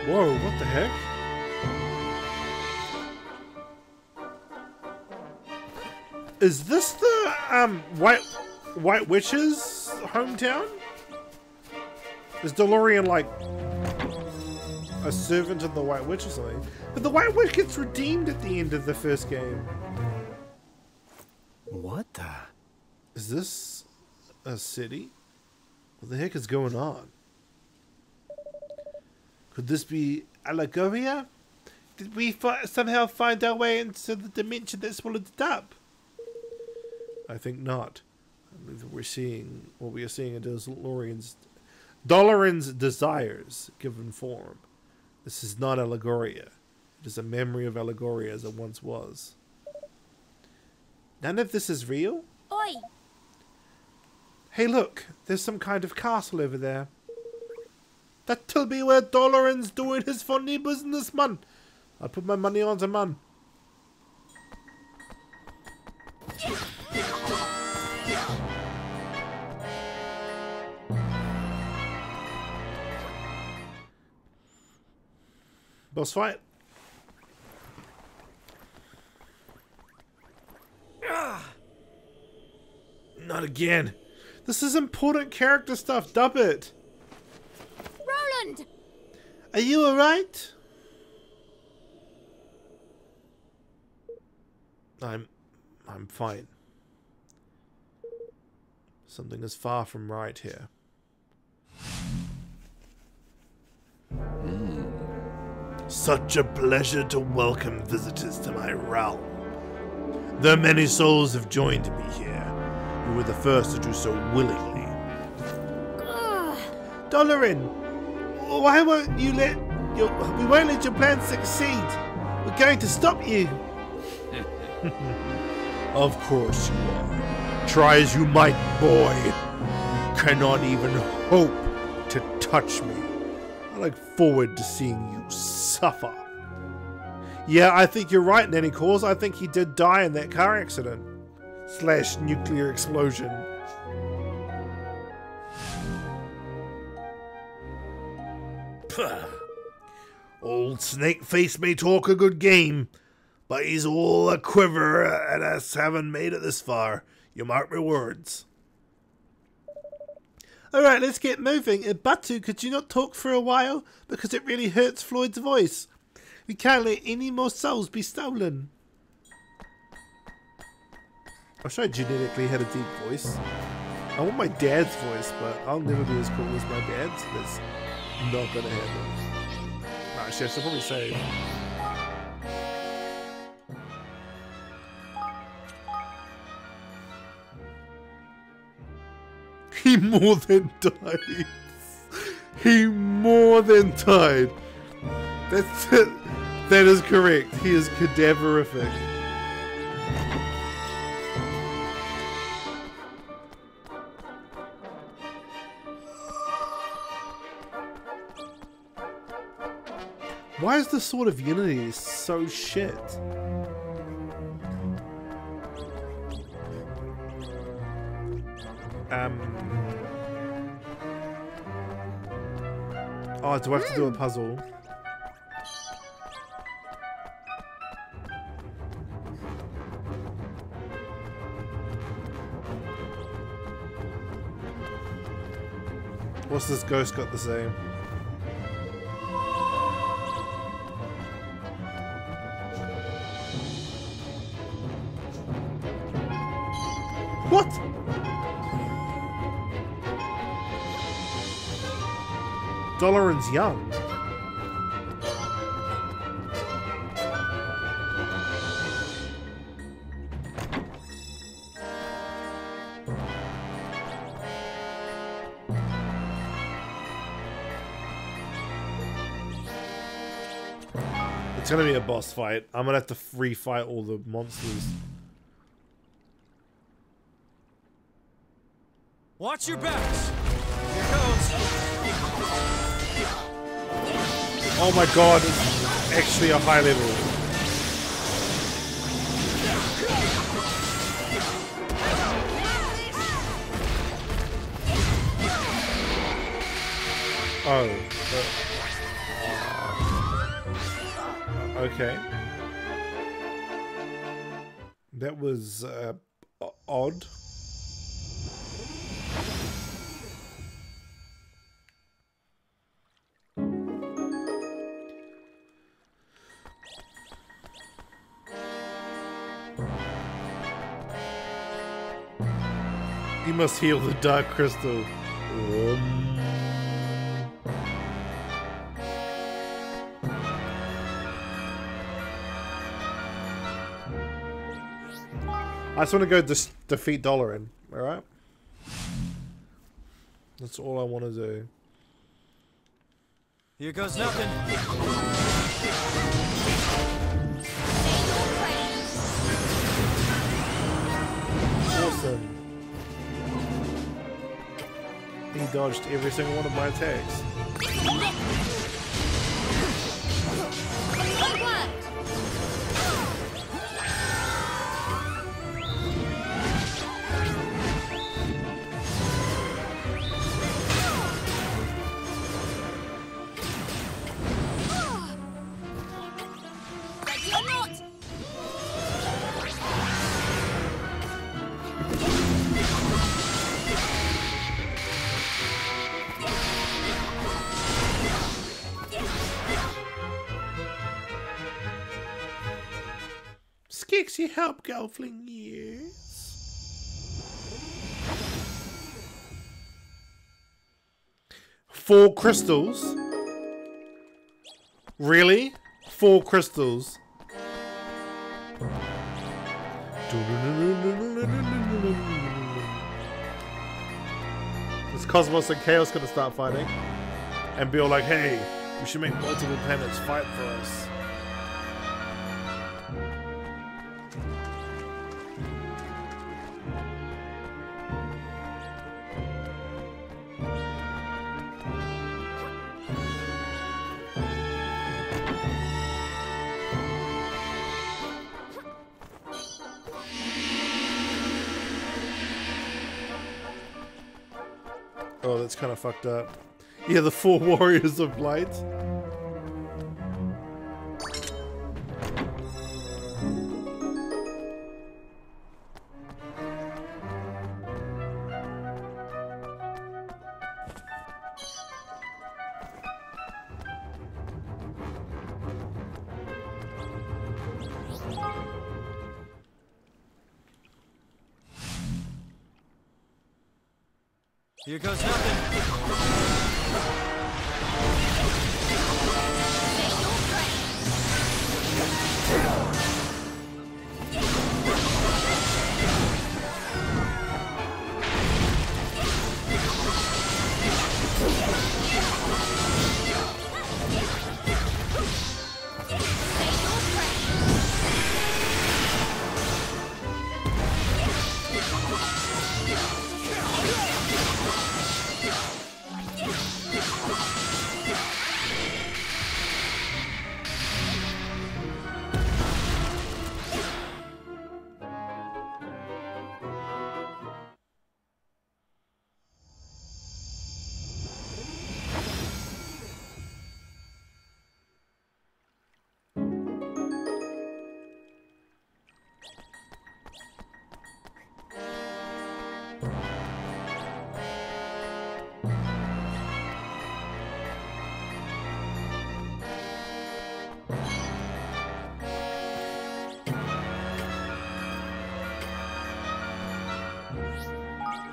Whoa, what the heck? Is this the White Witch's hometown? Is DeLorean like a servant of the White Witch or something? But the White Witch gets redeemed at the end of the first game. what the? Is this a city? What the heck is going on? Could this be Allegoria? Did we somehow find our way into the dimension that swallowed it up? I think not. I believe that what we are seeing is Dolorin's desires given form. This is not Allegoria. It is a memory of Allegoria as it once was. None of this is real? Oi! Hey look, there's some kind of castle over there. That'll be where Dolorin's doing his funny business, man. I'll put my money on the man. Boss fight. Not again. This is important character stuff. Dub it. Roland! Are you alright? I'm fine. Something is far from right here. Such a pleasure to welcome visitors to my realm. Though many souls have joined me here, you were the first to do so willingly. Dolorin, why won't you let we won't let your plan succeed. We're going to stop you. Of course you are. Try as you might, boy. You cannot even hope to touch me. I look forward to seeing you suffer. Yeah, I think you're right, Nanny Cause. I think he did die in that car accident. / nuclear explosion. Puh. Old Snakeface may talk a good game, but he's all a quiver at us having made it this far. You mark my words. Alright, let's get moving. Batu, could you not talk for a while? Because it really hurts Floyd's voice. We can't let any more souls be stolen. I wish I genetically had a deep voice. I want my dad's voice, but I'll never be as cool as my dad's. That's not gonna happen. Actually, I should probably say. He more than died. He more than died. That's it. That is correct. He is cadaverific. Why is the Sword of Unity so shit? Oh, do I have to do a puzzle? What's this ghost got to say? What? Dolorin's young. It's gonna be a boss fight. I'm gonna have to refight all the monsters. Watch your backs. Here goes. Oh my god, it's actually a high level. Oh. Okay. That was odd. You must heal the dark crystal. I just want to go defeat Dolorin, alright? That's all I want to do. Here goes nothing. Awesome. He dodged every single one of my attacks. Skixy help, Gelfling, yes. Four crystals? Really? 4 crystals? Let's Cosmos and Chaos gonna start fighting. And be all like, hey, we should make multiple planets fight for us. Oh, that's kind of fucked up. Yeah, the 4 warriors of light. Here goes nothing.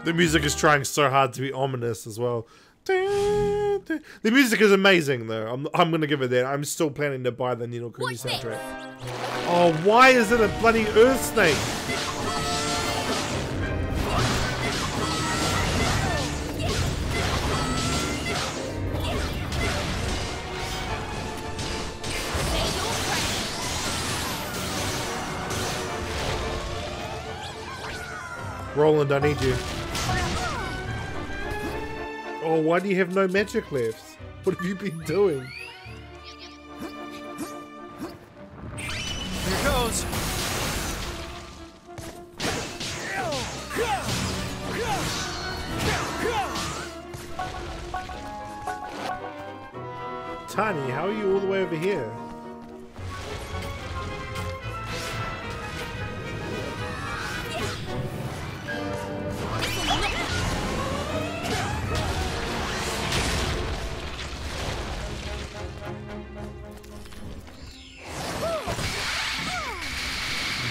The music is trying so hard to be ominous as well. The music is amazing though. I'm gonna give it that. I'm still planning to buy the Ni no Kuni soundtrack. Oh, why is it a bloody earth snake? Roland, I need you. Oh, why do you have no magic left? What have you been doing? Here goes. Tiny, how are you all the way over here?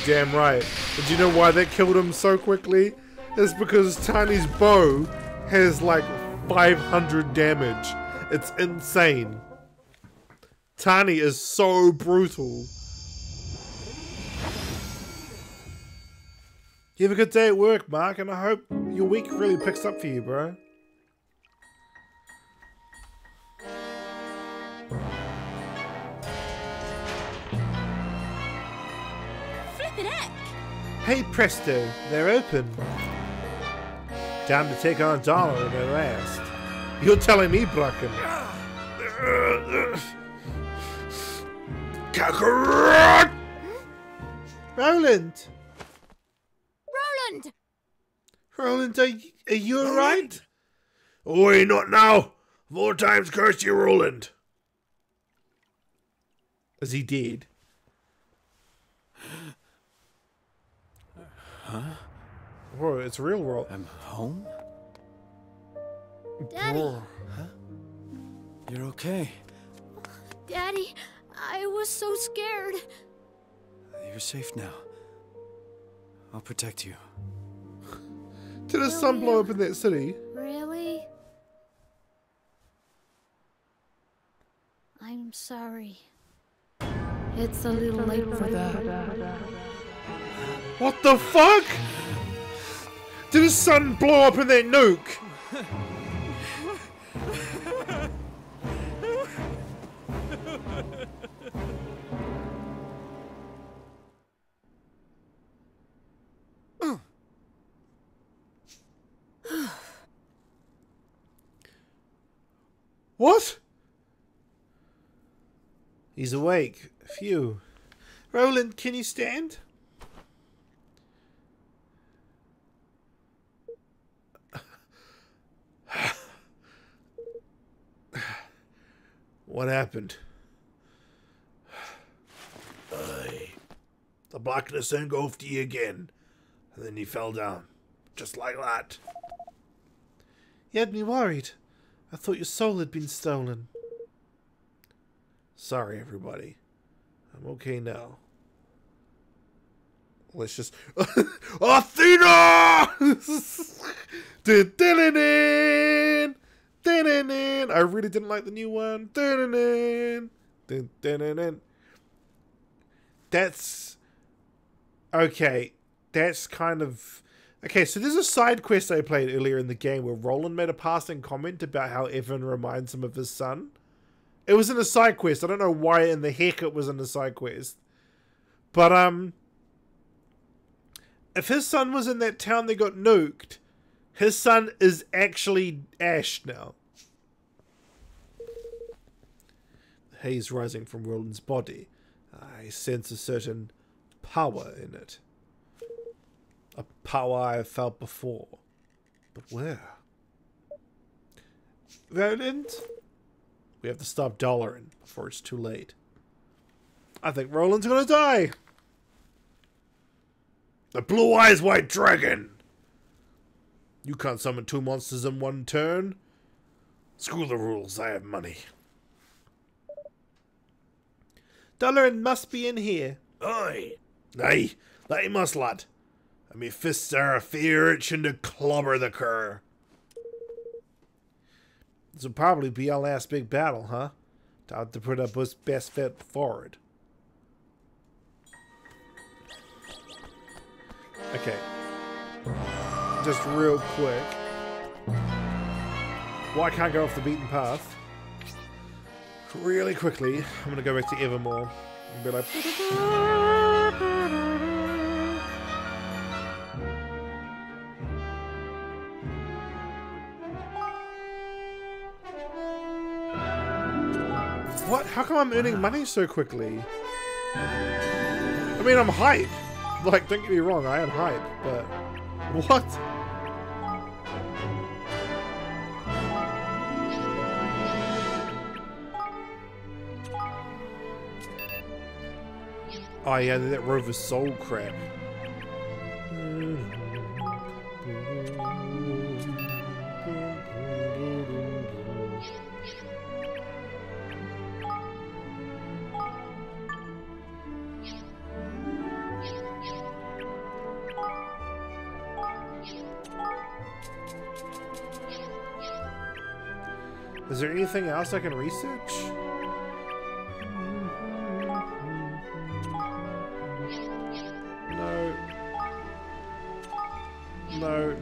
Damn right. But do you know why that killed him so quickly? It's because Tiny's bow has like 500 damage. It's insane. Tiny is so brutal. You have a good day at work, Mark, and I hope your week really picks up for you, bro. Hey presto, they're open. Time to take on Dollar at last. You're telling me, Bracken. Kakarot! Roland! Roland! Roland, are you alright? Oi, not now! 4 times curse you, Roland! Is he dead? Huh? Whoa, it's real world. I'm home? Daddy! Huh? You're okay. Daddy, I was so scared. You're safe now. I'll protect you. Did the sun blow up in that city? Really? I'm sorry. It's a little late for that. What the fuck? Did the sun blow up in that nuke? What? He's awake. Phew. Roland, can you stand? What happened? The blackness engulfed you again, and then you fell down. Just like that. You had me worried. I thought your soul had been stolen. Sorry, everybody. I'm okay now. Let's just... Athena! I really didn't like the new one. That's... Okay. That's kind of... Okay, so there's a side quest I played earlier in the game where Roland made a passing comment about how Evan reminds him of his son. It was in a side quest. I don't know why in the heck it was in a side quest. But, if his son was in that town that got nuked, his son is actually Ash now. The haze rising from Roland's body. I sense a certain power in it. A power I have felt before. But where? Revenant? We have to stop Dollarin before it's too late. I think Roland's gonna die! The Blue Eyes White Dragon! You can't summon 2 monsters in 1 turn. Screw the rules, I have money. Dollarin must be in here. Aye. Aye, that he must, lad. And me fists are a fear itching to clobber the cur. This will probably be our last big battle, huh? Time to put our best foot forward. Okay. Just real quick. Well, I can't go off the beaten path. Really quickly, I'm gonna go back to Evermore and be like... What? How come I'm earning money so quickly? I mean, I'm hype. Like, don't get me wrong, I am hype, but... What? Oh yeah, that Rover Soul crap. Is there anything else I can research? No. No.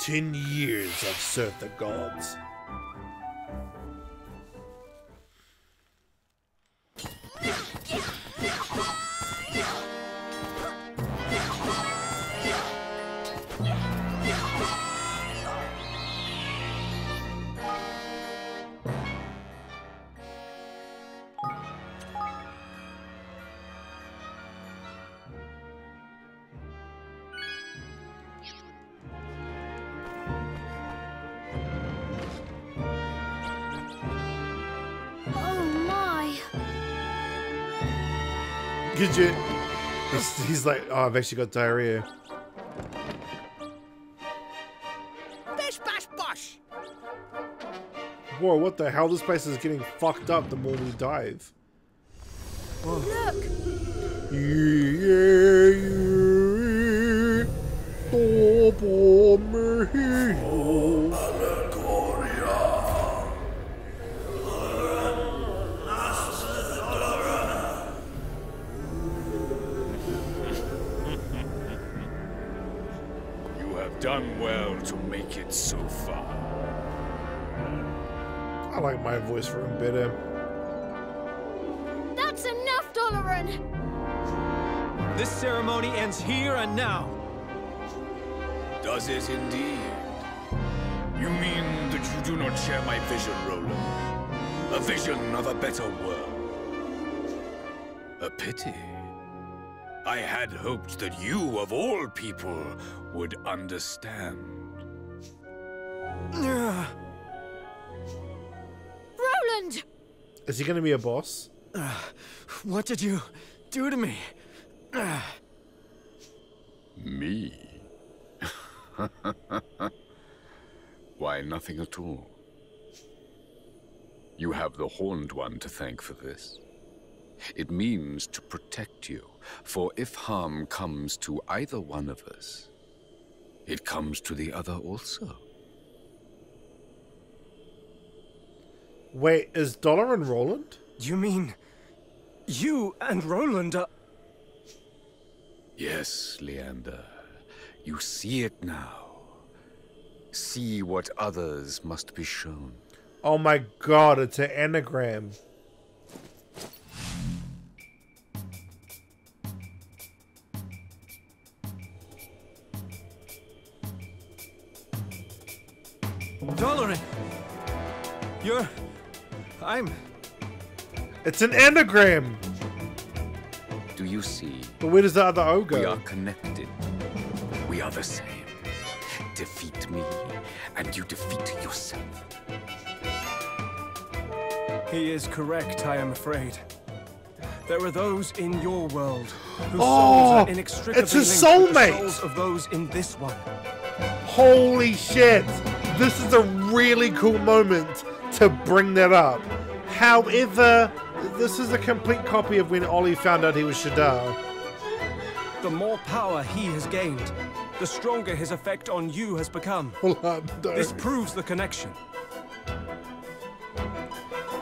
"10 years I've served the gods." Could you? He's like, oh, I've actually got diarrhea. Bish bash bosh! Whoa, what the hell? This place is getting fucked up the more we dive. Look! You have done well to make it so far. I like my voice for him better. That's enough, Doloran! This ceremony ends here and now. Does it indeed? You mean that you do not share my vision, Roland? A vision of a better world? A pity. I had hoped that you, of all people, would understand. Roland! Is he going to be a boss? What did you do to me? Me? Why, nothing at all. You have the Horned One to thank for this. It means to protect you, for if harm comes to either one of us, it comes to the other also. Wait, is Doloran Roland? You mean you and Roland are... Yes, Leander. You see it now. See what others must be shown. Oh my god, it's an anagram. Doloran! It's an anagram! Do you see? But where does the other O go? We are connected. We are the same. Defeat me, and you defeat yourself. He is correct, I am afraid. There are those in your world whose Oh, souls are inextricably it's his linked with the soulmate. souls of those in this one. Holy shit! This is a really cool moment to bring that up. However, this is a complete copy of when Ollie found out he was Shadar. The more power he has gained, the stronger his effect on you has become. Hold on, This proves the connection.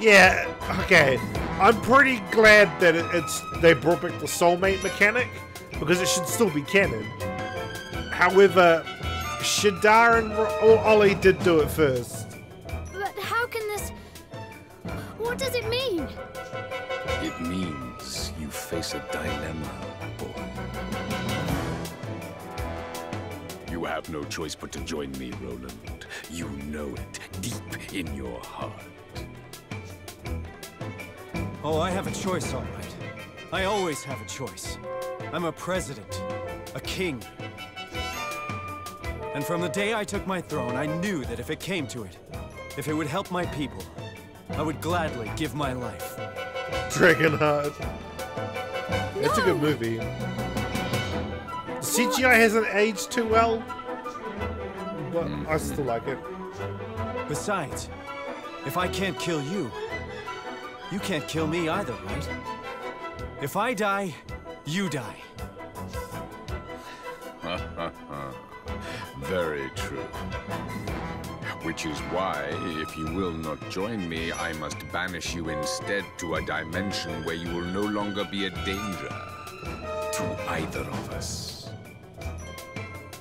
Yeah, okay. I'm pretty glad that they brought back the soulmate mechanic, because it should still be canon. However, Shadar and Ollie did do it first. But how can this... What does it mean? It means you face a dilemma, boy. You have no choice but to join me, Roland. You know it deep in your heart. Oh, I have a choice, all right. I always have a choice. I'm a president, a king. And from the day I took my throne, I knew that if it came to it, if it would help my people, I would gladly give my life. Dragonheart. It's a good movie. CGI hasn't aged too well, but I still like it. Besides, if I can't kill you, you can't kill me either, right? If I die, you die. Very true. Which is why, if you will not join me, I must banish you instead to a dimension where you will no longer be a danger to either of us.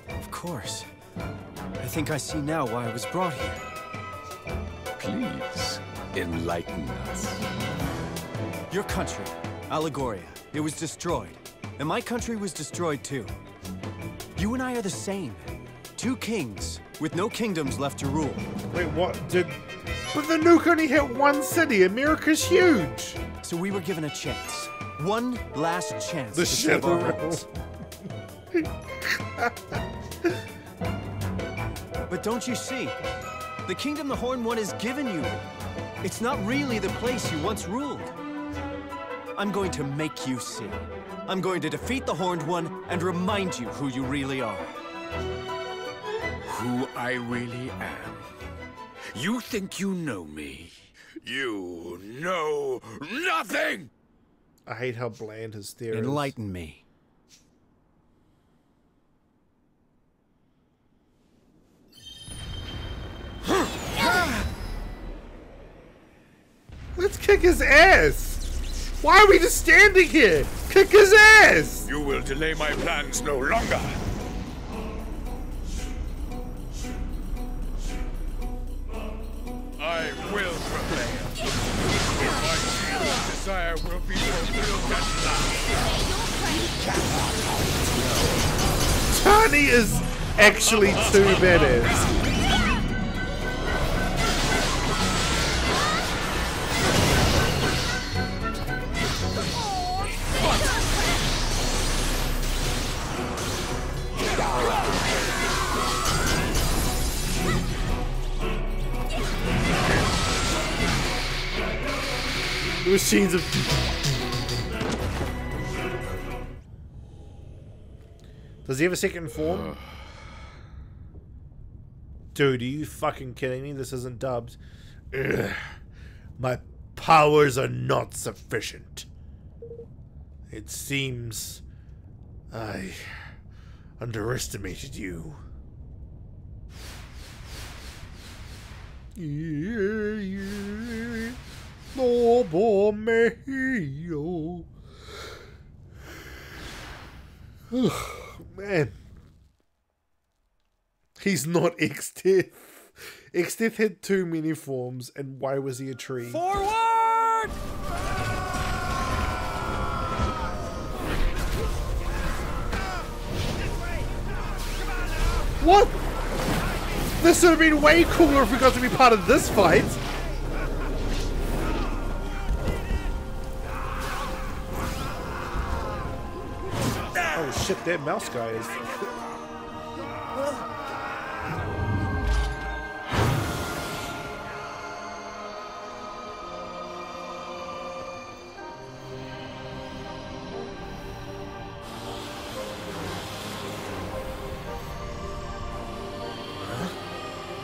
Of course. I think I see now why I was brought here. Please, enlighten us. Your country, Allegoria, it was destroyed. And my country was destroyed too. You and I are the same. Two kings, with no kingdoms left to rule. Wait, what? But the nuke only hit one city. America's huge. So we were given a chance. One last chance The to save our Shadow. rights. But don't you see? The kingdom the Horned One has given you. It's not really the place you once ruled. I'm going to make you see. I'm going to defeat the Horned One and remind you who you really are. Who I really am. You think you know me? You know nothing! I hate how bland his stare is. Enlighten me. Let's kick his ass! Why are we just standing here? Kick his ass! You will delay my plans no longer. I will prevail. My zealous desire will be fulfilled at last. Tani is actually too badass. The machines of... Does he have a second form? Dude, are you fucking kidding me? This isn't dubbed. Ugh. My powers are not sufficient. It seems I underestimated you. No mio. Man. He's not X-Death. X-Death had too many forms, and why was he a tree? Forward! What? This would have been way cooler if we got to be part of this fight. Oh shit, that mouse guy is...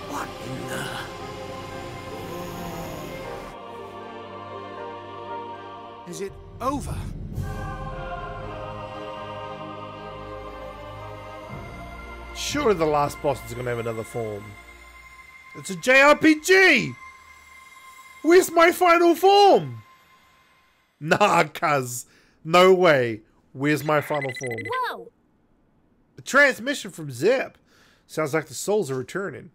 What in the... Is it over? Surely the last boss is going to have another form. It's a JRPG! Where's my final form? Nah, cuz. No way. Where's my final form? Whoa! A transmission from Zip. Sounds like the souls are returning.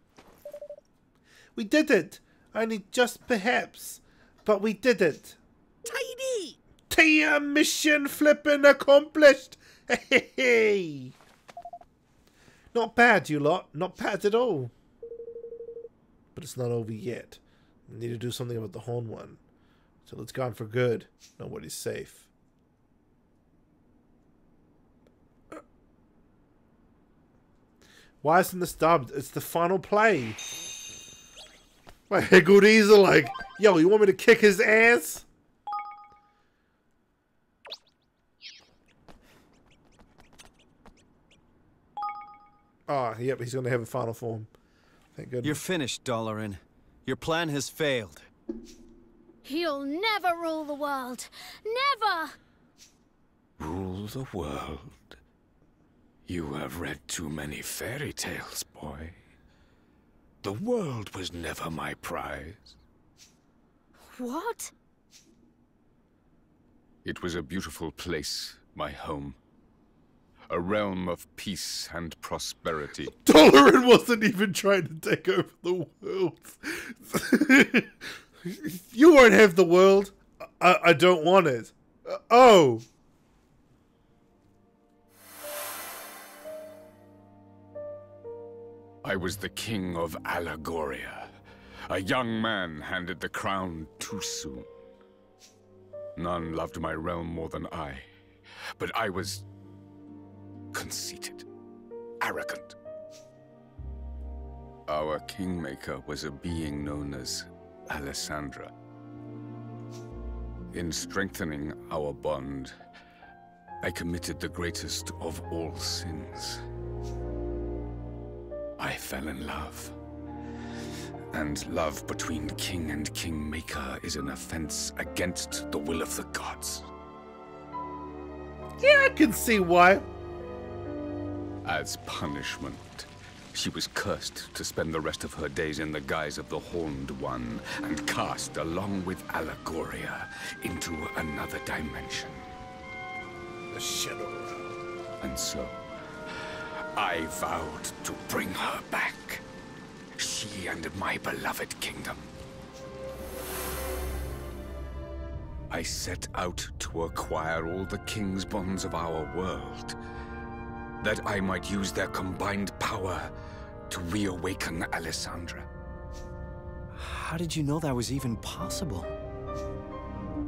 We did it! Only just perhaps. But we did it. Tidy! Tia mission flippin' accomplished! Hey! Not bad, you lot. Not bad at all. But it's not over yet. We need to do something about the Horn One. So it's gone for good. Nobody's safe. Why isn't this dubbed? It's the final play. My higgledies are like, yo, you want me to kick his ass? Ah, yep, he's going to have a final form. Thank goodness. You're finished, Dalaran. Your plan has failed. He'll never rule the world. Never! Rule the world. You have read too many fairy tales, boy. The world was never my prize. What? It was a beautiful place, my home. A realm of peace and prosperity. Dalaran wasn't even trying to take over the world. You won't have the world. I don't want it. Oh. I was the king of Allegoria. A young man handed the crown too soon. None loved my realm more than I, but I was conceited, arrogant. Our kingmaker was a being known as Alessandra. In strengthening our bond, I committed the greatest of all sins. I fell in love. And love between king and kingmaker is an offense against the will of the gods. Yeah, I can see why. As punishment, she was cursed to spend the rest of her days in the guise of the Horned One and cast along with Allegoria into another dimension. The Shadow Realm. And so, I vowed to bring her back. She and my beloved kingdom. I set out to acquire all the king's bonds of our world, that I might use their combined power to reawaken Alessandra. How did you know that was even possible?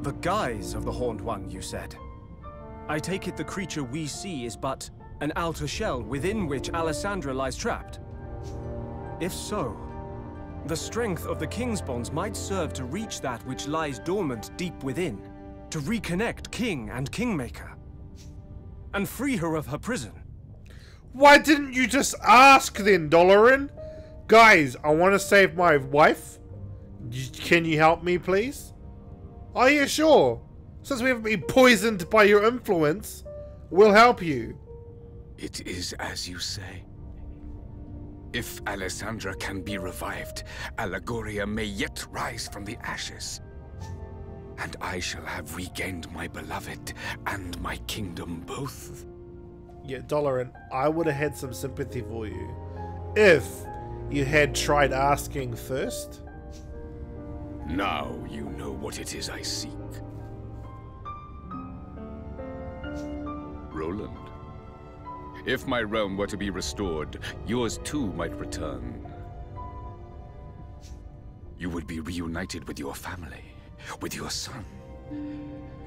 The guise of the Horned One, you said. I take it the creature we see is but an outer shell within which Alessandra lies trapped. If so, the strength of the King's bonds might serve to reach that which lies dormant deep within, to reconnect King and Kingmaker, and free her of her prison. Why didn't you just ask then, Dolorin? Guys, I want to save my wife. Can you help me, please? Oh yeah, sure. Since we haven't been poisoned by your influence, we'll help you. It is as you say. If Alessandra can be revived, Allegoria may yet rise from the ashes. And I shall have regained my beloved and my kingdom both. Yeah, Dolorin, I would have had some sympathy for you if you had tried asking first. Now you know what it is I seek. Roland. If my realm were to be restored, yours too might return. You would be reunited with your family, with your son.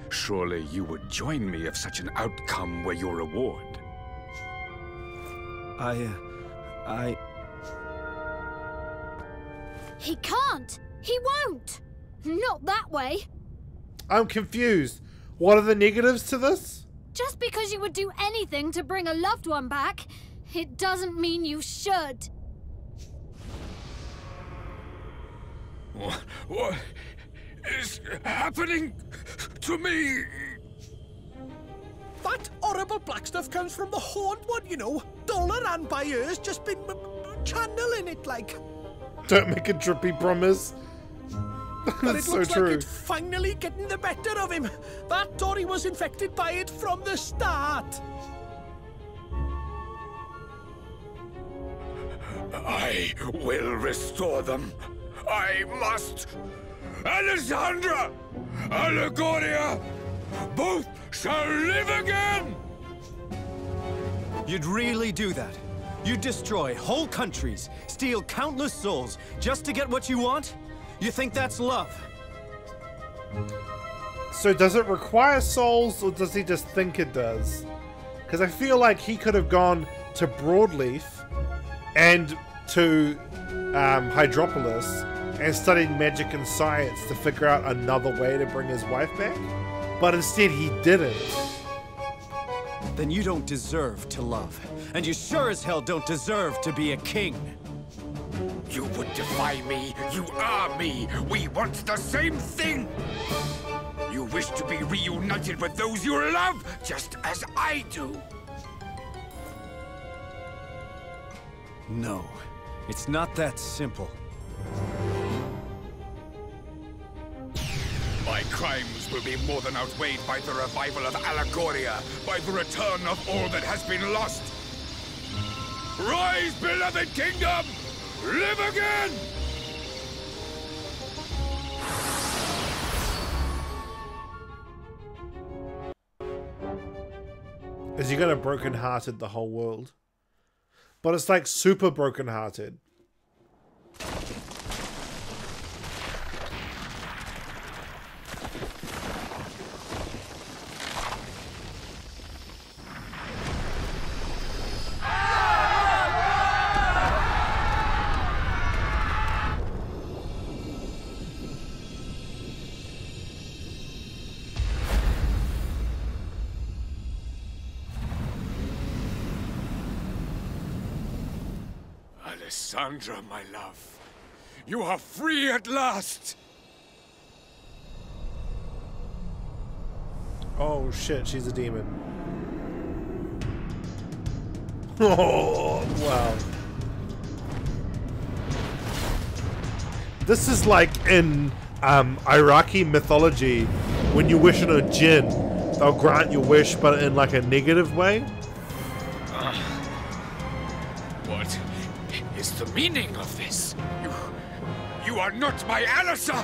Surely you would join me if such an outcome were your reward. He can't! He won't! Not that way! I'm confused. What are the negatives to this? Just because you would do anything to bring a loved one back, it doesn't mean you should. What is happening to me? That horrible black stuff comes from the Horned One, you know. Dollar and buyers just been channeling it like. Don't make a trippy promise. But That's it so looks true. like it's finally getting the better of him. That Tory was infected by it from the start. I will restore them. I must. Alessandra! Allegoria! Both shall live again! You'd really do that? You'd destroy whole countries, steal countless souls, just to get what you want? You think that's love? So does it require souls, or does he just think it does? Because I feel like he could have gone to Broadleaf and to Hydropolis and studied magic and science to figure out another way to bring his wife back. But instead he didn't. Then you don't deserve to love. And you sure as hell don't deserve to be a king. You would defy me. You are me. We want the same thing. You wish to be reunited with those you love, just as I do. No, it's not that simple. My crimes will be more than outweighed by the revival of Allegoria, by the return of all that has been lost. Rise, beloved kingdom! Live again! Is he gonna broken-hearted the whole world? But it's like super broken-hearted. Alessandra, my love, you are free at last! Oh shit, she's a demon. Oh, wow. This is like in Iraqi mythology, when you wish on a jinn, they'll grant your wish, but in like a negative way. What is the meaning of this? You are not my Alisa!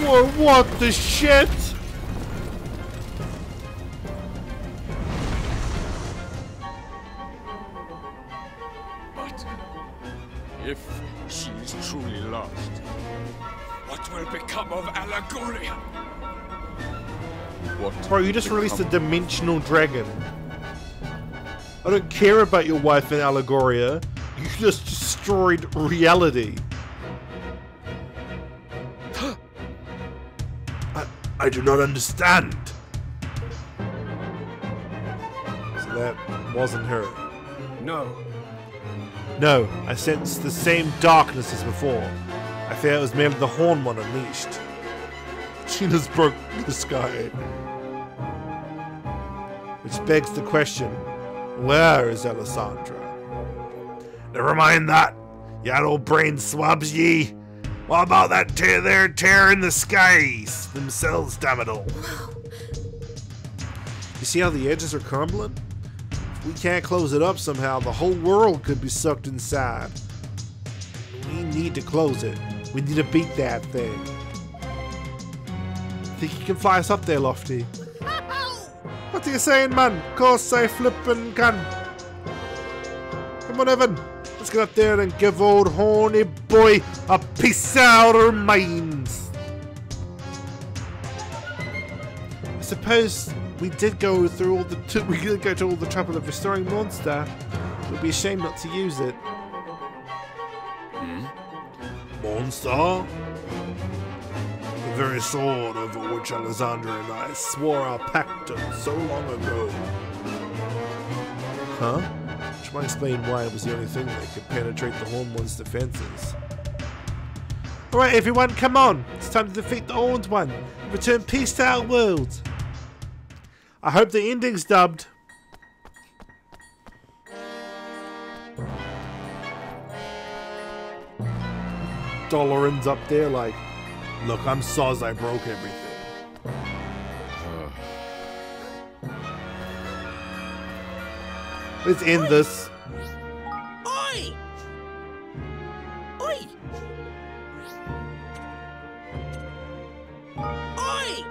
Whoa, what the shit? But if she is truly lost, what will become of Allegoria? What Bro, you just released a dimensional dragon. I don't care about your wife in Allegoria. You just destroyed reality. I do not understand. So that wasn't her. No. No, I sensed the same darkness as before. I fear it was merely the Horn One unleashed. Gina's broke the sky. Which begs the question, where is Alessandra? Never mind that, you old brain swabs ye. What about that tear in the skies themselves, damn it all? You see how the edges are crumbling? If we can't close it up somehow, the whole world could be sucked inside. We need to close it. We need to beat that thing. Think you can fly us up there, Lofty? What are you saying, man? Of course I flippin' can. Come on, Evan. Let's get up there and give old horny boy a piece out of our minds. I suppose we did go through all the trouble of restoring Monster. It would be a shame not to use it. Monster? The very sword over which Alessandra and I swore our pact so long ago. Huh? Which might explain why it was the only thing that could penetrate the Horned One's defenses. Alright everyone, come on! It's time to defeat the Horned One and return peace to our world! I hope the ending's dubbed. Doloran's up there like, look, I'm soz I broke everything. Let's end this. Oi! Oi! Oi!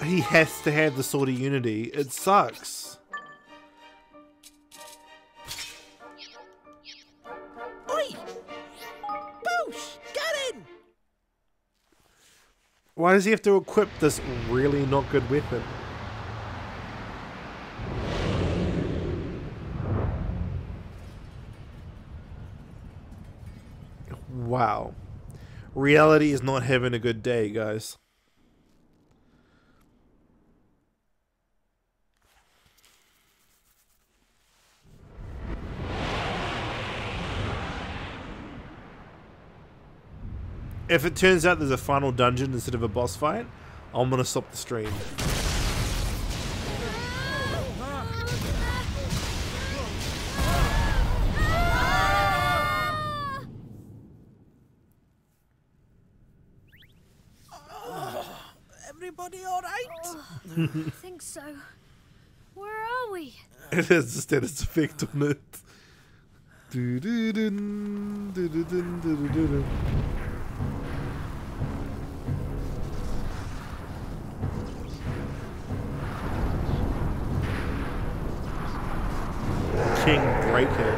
He has to have the Sword of Unity. It sucks. Oi! Boosh! Get in! Why does he have to equip this really not good weapon? Wow. Reality is not having a good day, guys. If it turns out there's a final dungeon instead of a boss fight, I'm gonna stop the stream. Everybody alright? I think so. Where are we? It has the status effect on it. Do-do-dun, do-do-dun, do-do-dun. King Breaker.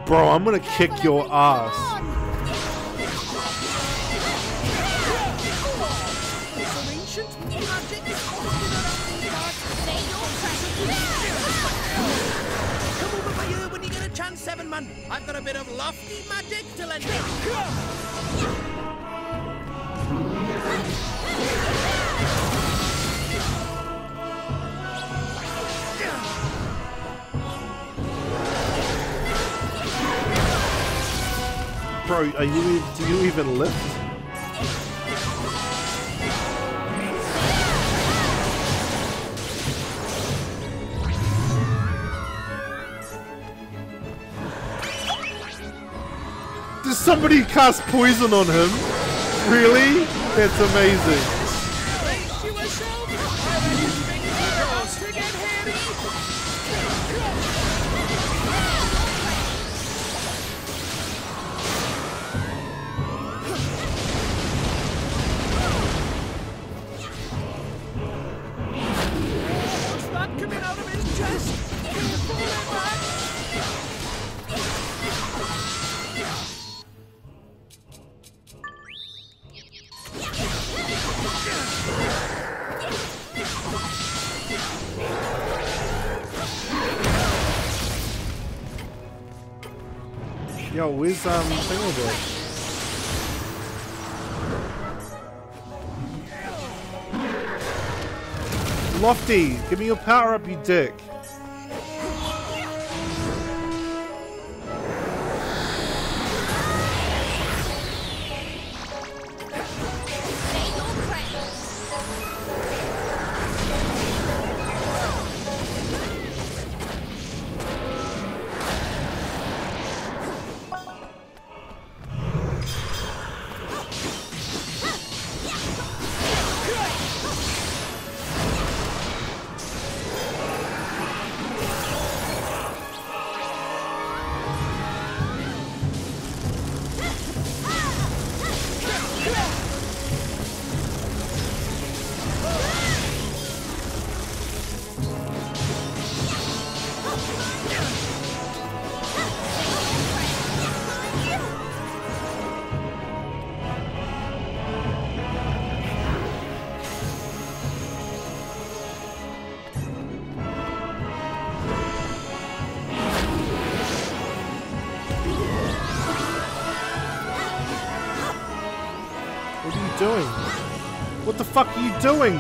Bro, I'm gonna kick your ass. Come over by you when you get a chance, Seven Man. I've got a bit of lofty magic to lend you. Bro, do you even lift? Did somebody cast poison on him? Really? That's amazing. Yo, where's Thingleberg? Lofty, give me your power up, you dick. What are you doing? What the fuck are you doing?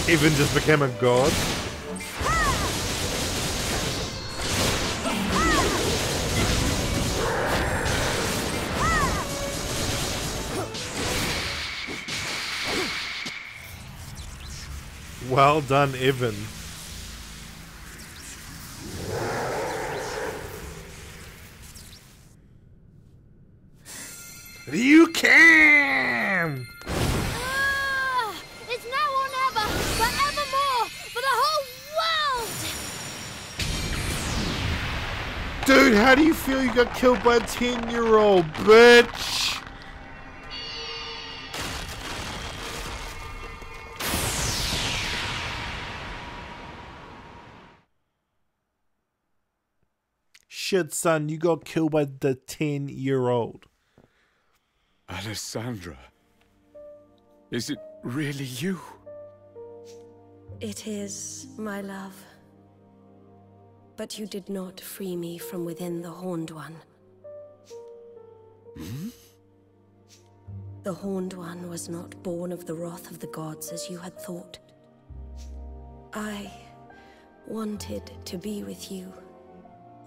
Even just became a god. Well done, Evan. You can! It's now or never, forevermore, for the whole world! Dude, how do you feel you got killed by a 10-year-old, bitch? Shit, son, you got killed by the 10-year-old. Alessandra. Is it really you? It is, my love. But you did not free me from within the Horned One. Hmm? The Horned One was not born of the wrath of the gods as you had thought. I wanted to be with you.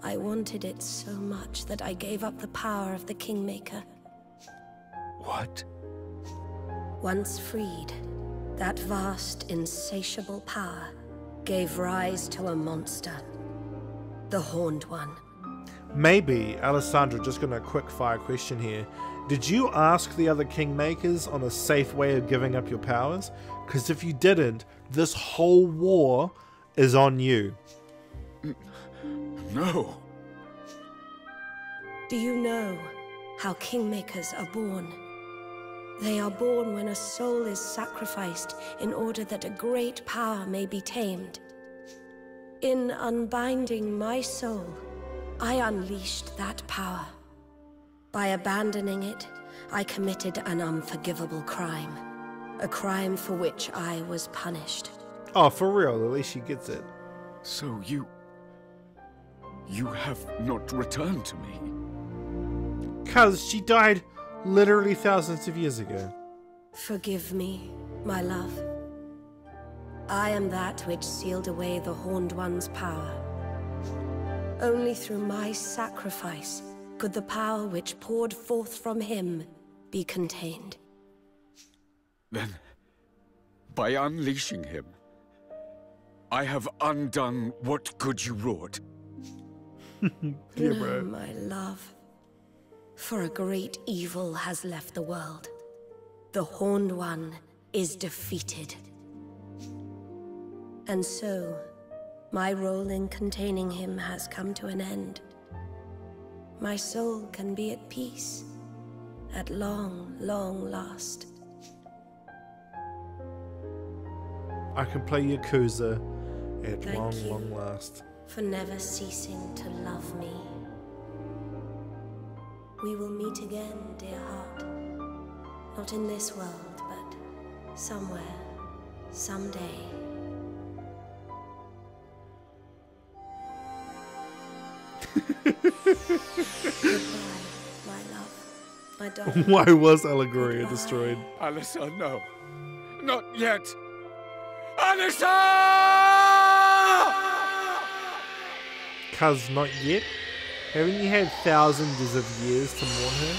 I wanted it so much that I gave up the power of the Kingmaker. What? Once freed, that vast, insatiable power gave rise to a monster. The Horned One. Maybe, Alessandra, just gonna quick fire question here. Did you ask the other Kingmakers on a safe way of giving up your powers? Because if you didn't, this whole war is on you. No. Do you know how Kingmakers are born? They are born when a soul is sacrificed in order that a great power may be tamed. In unbinding my soul, I unleashed that power. By abandoning it, I committed an unforgivable crime. A crime for which I was punished. Oh, for real, at least she gets it. So you have not returned to me? Cuz she died literally thousands of years ago. Forgive me, my love. I am that which sealed away the Horned One's power. Only through my sacrifice could the power which poured forth from him be contained. Then, by unleashing him, I have undone what good you wrought. Yeah, no, bro. my love. For a great evil has left the world. The Horned One is defeated. And so, my role in containing him has come to an end. My soul can be at peace, at long, long last. I can play Yakuza at Thank long, you. long last. For never ceasing to love me. We will meet again, dear heart. Not in this world, but somewhere, someday. Goodbye, my love, my darling. Why was Allegoria destroyed? Alyssa, no. Not yet. Alyssa! Cuz not yet? Haven't you had thousands of years to mourn her?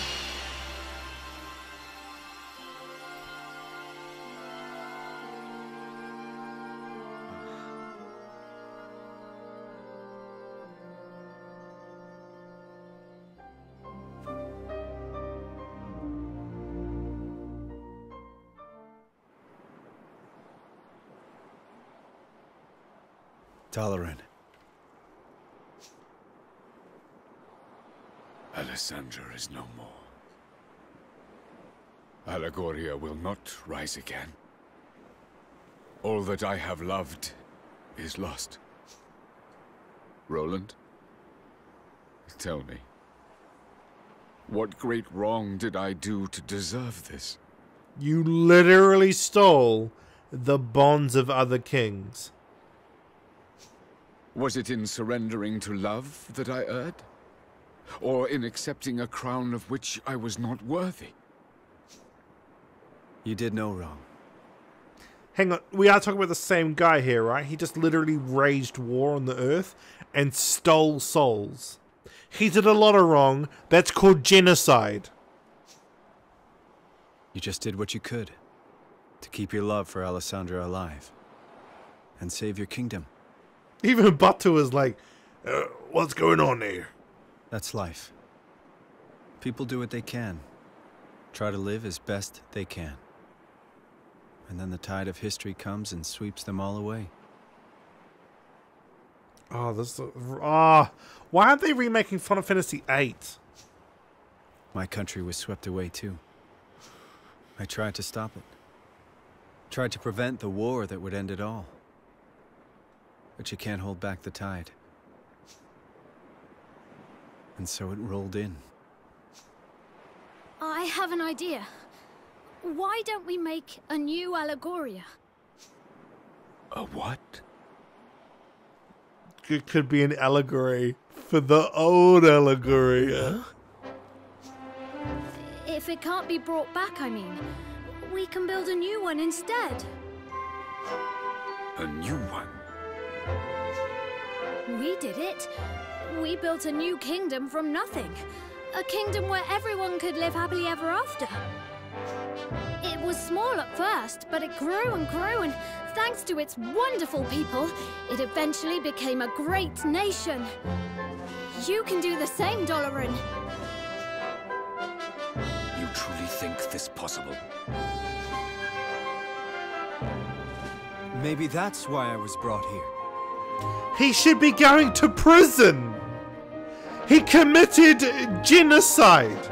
Tolerant. Alessandra is no more. Allegoria will not rise again. All that I have loved is lost. Roland, tell me, what great wrong did I do to deserve this? You literally stole the bonds of other kings. Was it in surrendering to love that I erred? Or in accepting a crown of which I was not worthy? You did no wrong. Hang on, we are talking about the same guy here, right? He just literally waged war on the earth and stole souls. He did a lot of wrong. That's called genocide. You just did what you could to keep your love for Alessandra alive and save your kingdom. Even Batu was like, what's going on here? That's life. People do what they can. Try to live as best they can. And then the tide of history comes and sweeps them all away. Oh, why aren't they remaking Final Fantasy VIII? My country was swept away too. I tried to stop it. Tried to prevent the war that would end it all. But you can't hold back the tide. And so it rolled in. I have an idea. why don't we make a new Allegoria? A what? It could be an allegory for the old Allegoria. If it can't be brought back, I mean, we can build a new one instead. A new one? We did it. We built a new kingdom from nothing. A kingdom where everyone could live happily ever after. It was small at first, but it grew and grew, and thanks to its wonderful people, it eventually became a great nation. You can do the same, Doloran. You truly think this possible? Maybe that's why I was brought here. He should be going to prison. He committed genocide.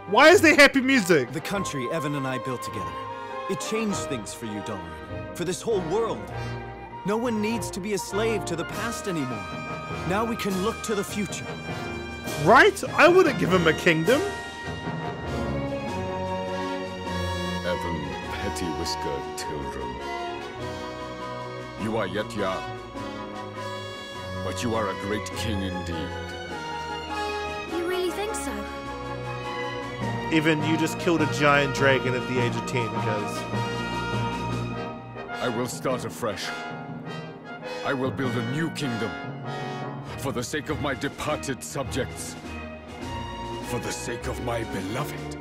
Why is there happy music? The country Evan and I built together. It changed things for you, Doloran. For this whole world. No one needs to be a slave to the past anymore. Now we can look to the future. Right? I wouldn't give him a kingdom. Evan Petty Whisker Tildrum. You are yet young, but you are a great king indeed. You really think so? Even you just killed a giant dragon at the age of 10, cuz. I will start afresh. I will build a new kingdom. For the sake of my departed subjects. For the sake of my beloved.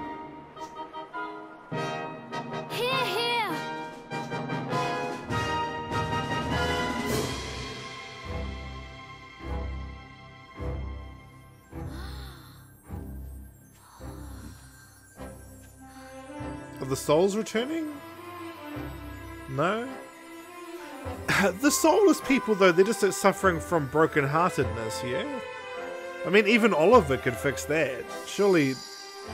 Hear, hear! Are the souls returning? No? The soulless people, though, they're just suffering from brokenheartedness, yeah? I mean, even Oliver could fix that. Surely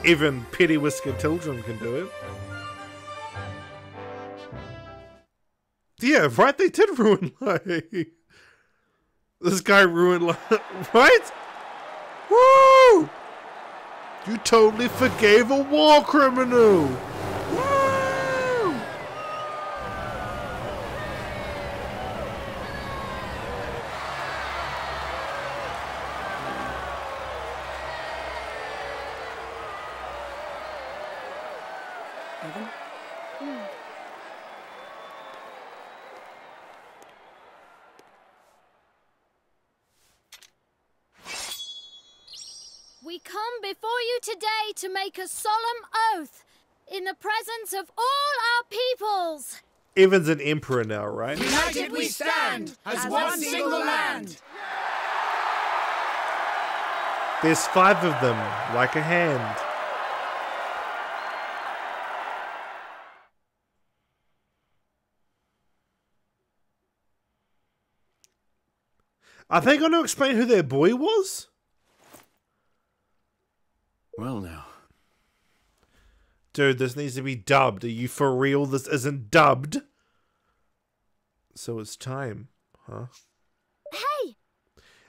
even Petty Whisker Tildrum can do it. Yeah, right? They did ruin life. This guy ruined life. Right? Woo! You totally forgave a war criminal! We come before you today to make a solemn oath in the presence of all our peoples. Evan's an emperor now, right? United we stand as one single land. There's 5 of them, like a hand. Are they going to explain who their boy was? Well now. Dude, this needs to be dubbed. Are you for real? This isn't dubbed. So it's time, huh? Hey!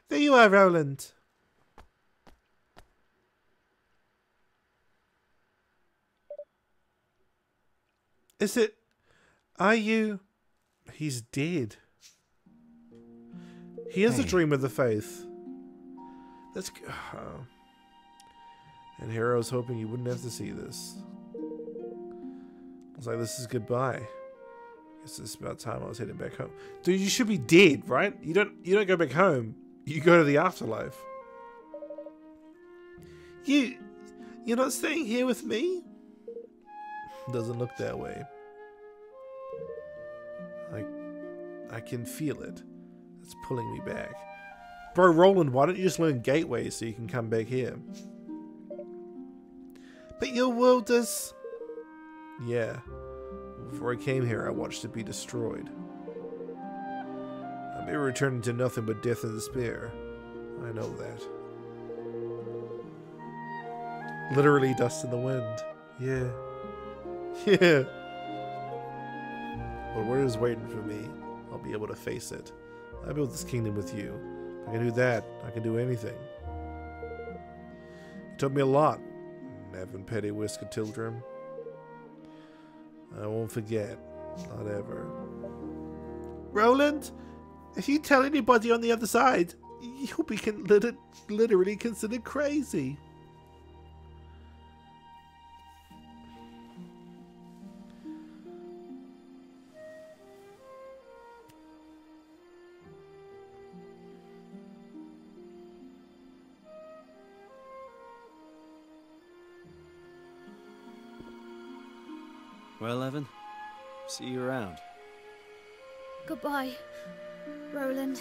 There you are, Roland. Is it... Are you... He's dead. He is a dream of the faith. That's... And here I was hoping you wouldn't have to see this. I was like, this is goodbye. Guess it's about time I was heading back home. Dude, you should be dead, right? You don't go back home. You go to the afterlife. You're not staying here with me? Doesn't look that way. I can feel it. It's pulling me back. Bro, Roland, why don't you just learn Gateway so you can come back here? But your world does... Yeah. Before I came here, I watched it be destroyed. I'll be returning to nothing but death and despair. I know that. Literally dust in the wind. Yeah. Yeah. But what is waiting for me, I'll be able to face it. I built this kingdom with you. I can do that. I can do anything. You taught me a lot, Evan Petty Whisker Tildrum. I won't forget. Not ever. Roland, if you tell anybody on the other side, you'll be literally considered crazy. Well, Evan, see you around. Goodbye, Roland.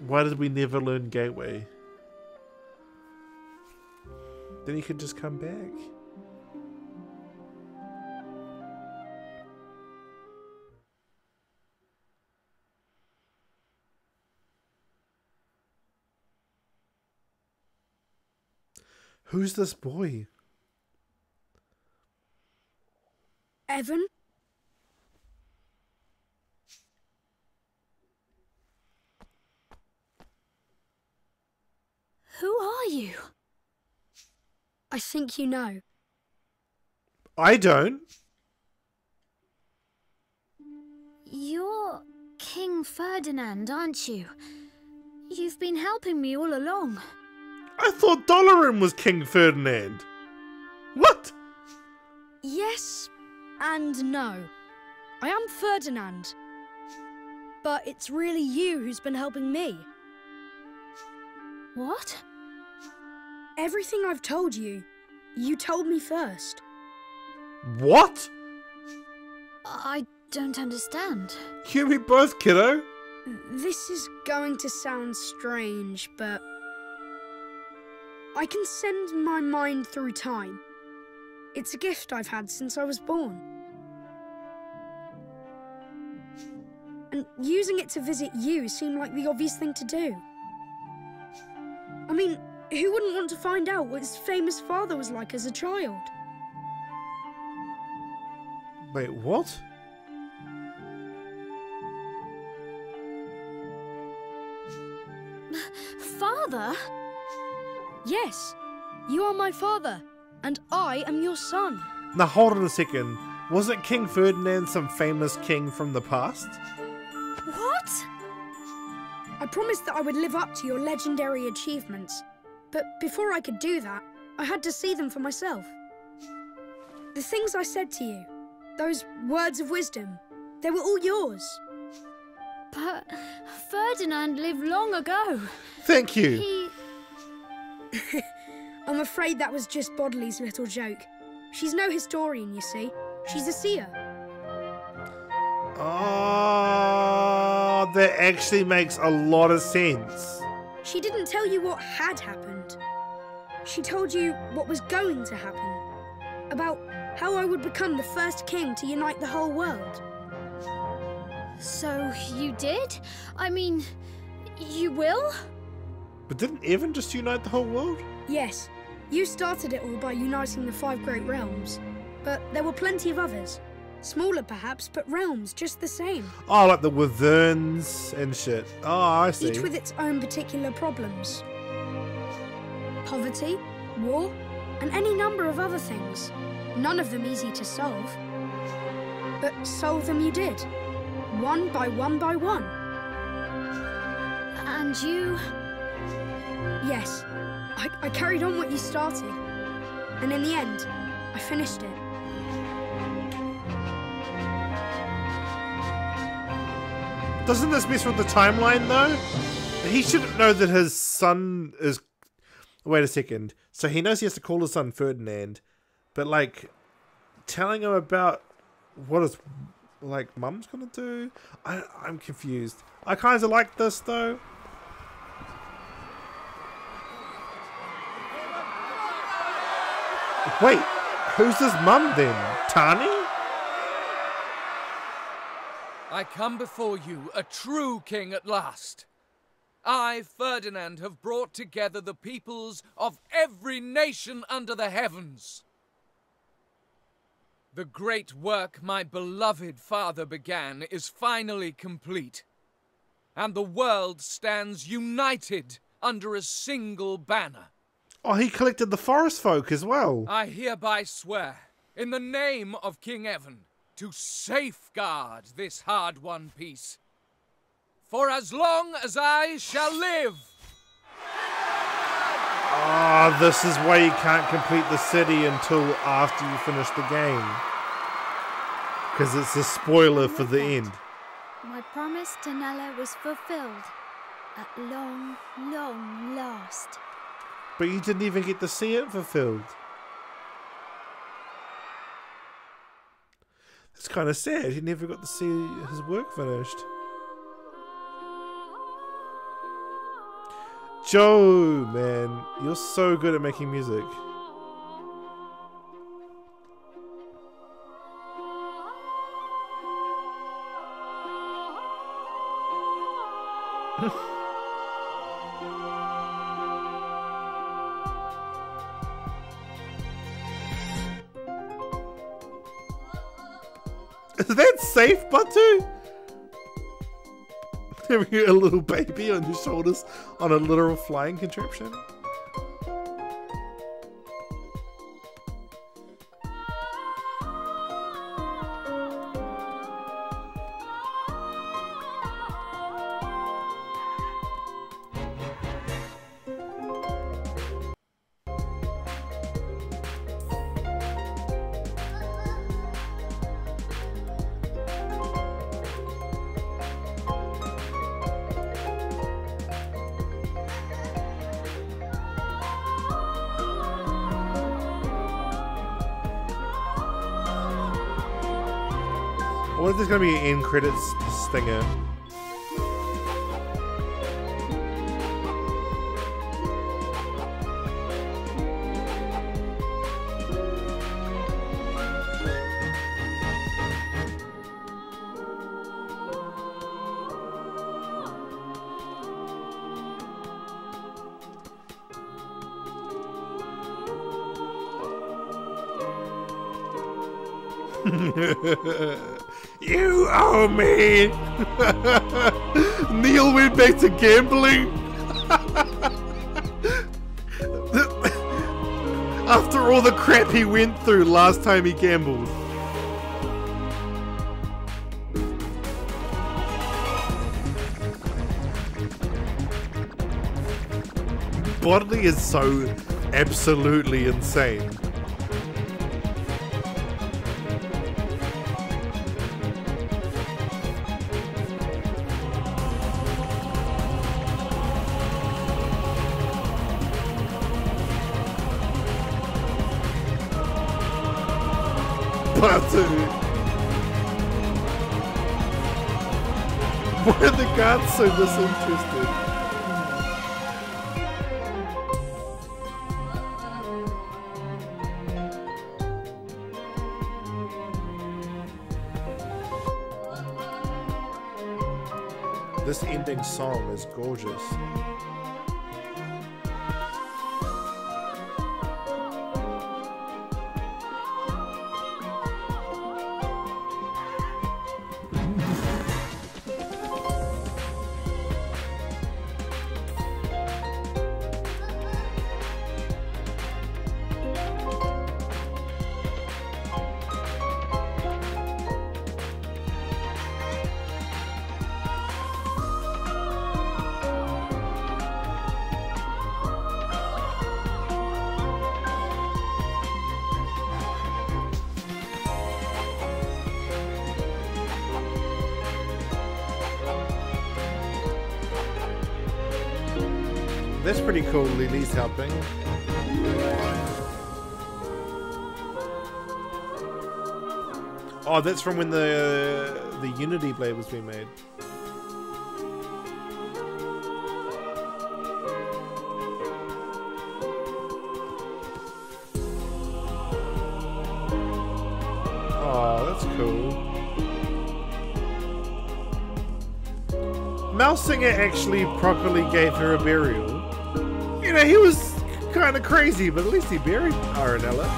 Why did we never learn Gateway? Then he could just come back. Who's this boy? Evan? Who are you? I think you know. I don't. You're King Ferdinand, aren't you? You've been helping me all along. I thought Dolorin was King Ferdinand. What? Yes and no. I am Ferdinand. But it's really you who's been helping me. What? Everything I've told you, you told me first. What? I don't understand. You me both, kiddo. This is going to sound strange, but I can send my mind through time. It's a gift I've had since I was born. And using it to visit you seemed like the obvious thing to do. I mean, who wouldn't want to find out what his famous father was like as a child? Wait, what? Father? Yes, you are my father, and I am your son. Now hold on a second. Wasn't King Ferdinand some famous king from the past? What? I promised that I would live up to your legendary achievements, but before I could do that, I had to see them for myself. The things I said to you, those words of wisdom, they were all yours. But Ferdinand lived long ago. Thank you. I'm afraid that was just Bodley's little joke. She's no historian, you see. She's a seer. Oh, that actually makes a lot of sense. She didn't tell you what had happened. She told you what was going to happen. About how I would become the first king to unite the whole world. So you did? I mean, you will? But didn't Evan just unite the whole world? Yes. You started it all by uniting the 5 great realms. But there were plenty of others. Smaller perhaps, but realms just the same. Oh, like the Wyverns and shit. Oh, I see. Each with its own particular problems. Poverty, war, and any number of other things. None of them easy to solve. But solve them you did. One by one by one. And you? Yes. I carried on what you started. And in the end, I finished it. Doesn't this mess with the timeline, though? He shouldn't know that his son is... Wait a second. So he knows he has to call his son Ferdinand. But, like, telling him about what his, like, mum's gonna do? I'm confused. I kind of like this, though. Wait, who's his mum, then? Tani? I come before you, a true king at last. I, Ferdinand, have brought together the peoples of every nation under the heavens. The great work my beloved father began is finally complete, and the world stands united under a single banner. Oh, he collected the forest folk as well. I hereby swear, in the name of King Evan, to safeguard this hard-won peace, for as long as I shall live. Ah, this is why you can't complete the city until after you finish the game. Because it's a spoiler for the end. My promise to Nella was fulfilled at long, long last. But you didn't even get to see it fulfilled. It's kind of sad. He never got to see his work finished. Joe, man, you're so good at making music. Is that safe, Batu? Having a little baby on your shoulders on a literal flying contraption? What if there's gonna be an end credits stinger? You owe me! Neil went back to gambling! After all the crap he went through last time he gambled. Bodley is so absolutely insane. Why are the guards so disinterested? This ending song is gorgeous. That's pretty cool, Lily's helping. Oh, that's from when the Unity blade was being made. Oh, that's cool. Mousing it actually properly gave her a burial. You know, he was kind of crazy, but at least he buried Aranella.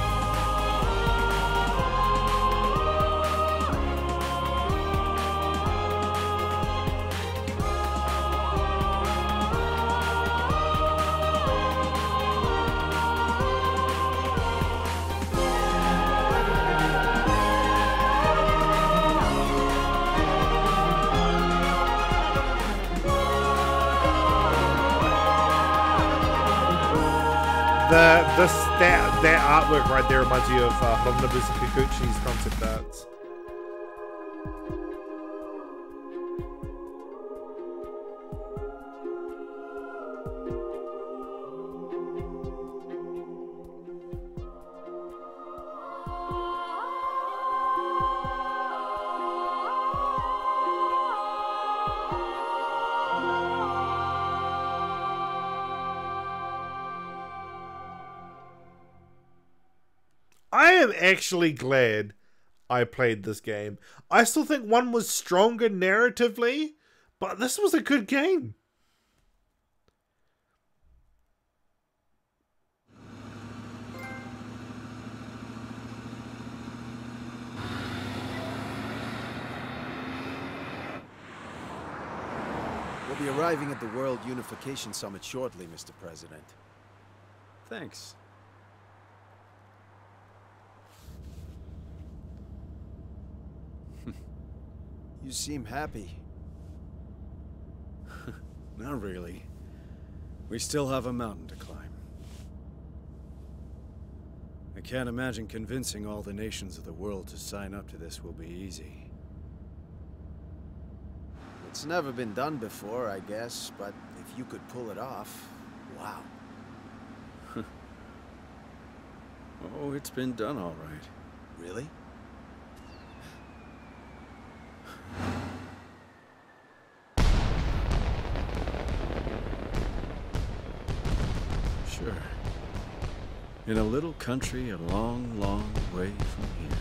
that artwork right there reminds you of Nobunaga Kikuchi's concept arts. I am actually glad I played this game. I still think one was stronger narratively, but this was a good game. We'll be arriving at the World Unification Summit shortly, Mr. President. Thanks. You seem happy. Not really. We still have a mountain to climb. I can't imagine convincing all the nations of the world to sign up to this will be easy. It's never been done before, I guess, but if you could pull it off, wow. Oh, it's been done all right. Really? Sure. In a little country a long, long way from here.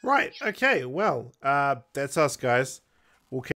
Right, okay, well, that's us, guys. We'll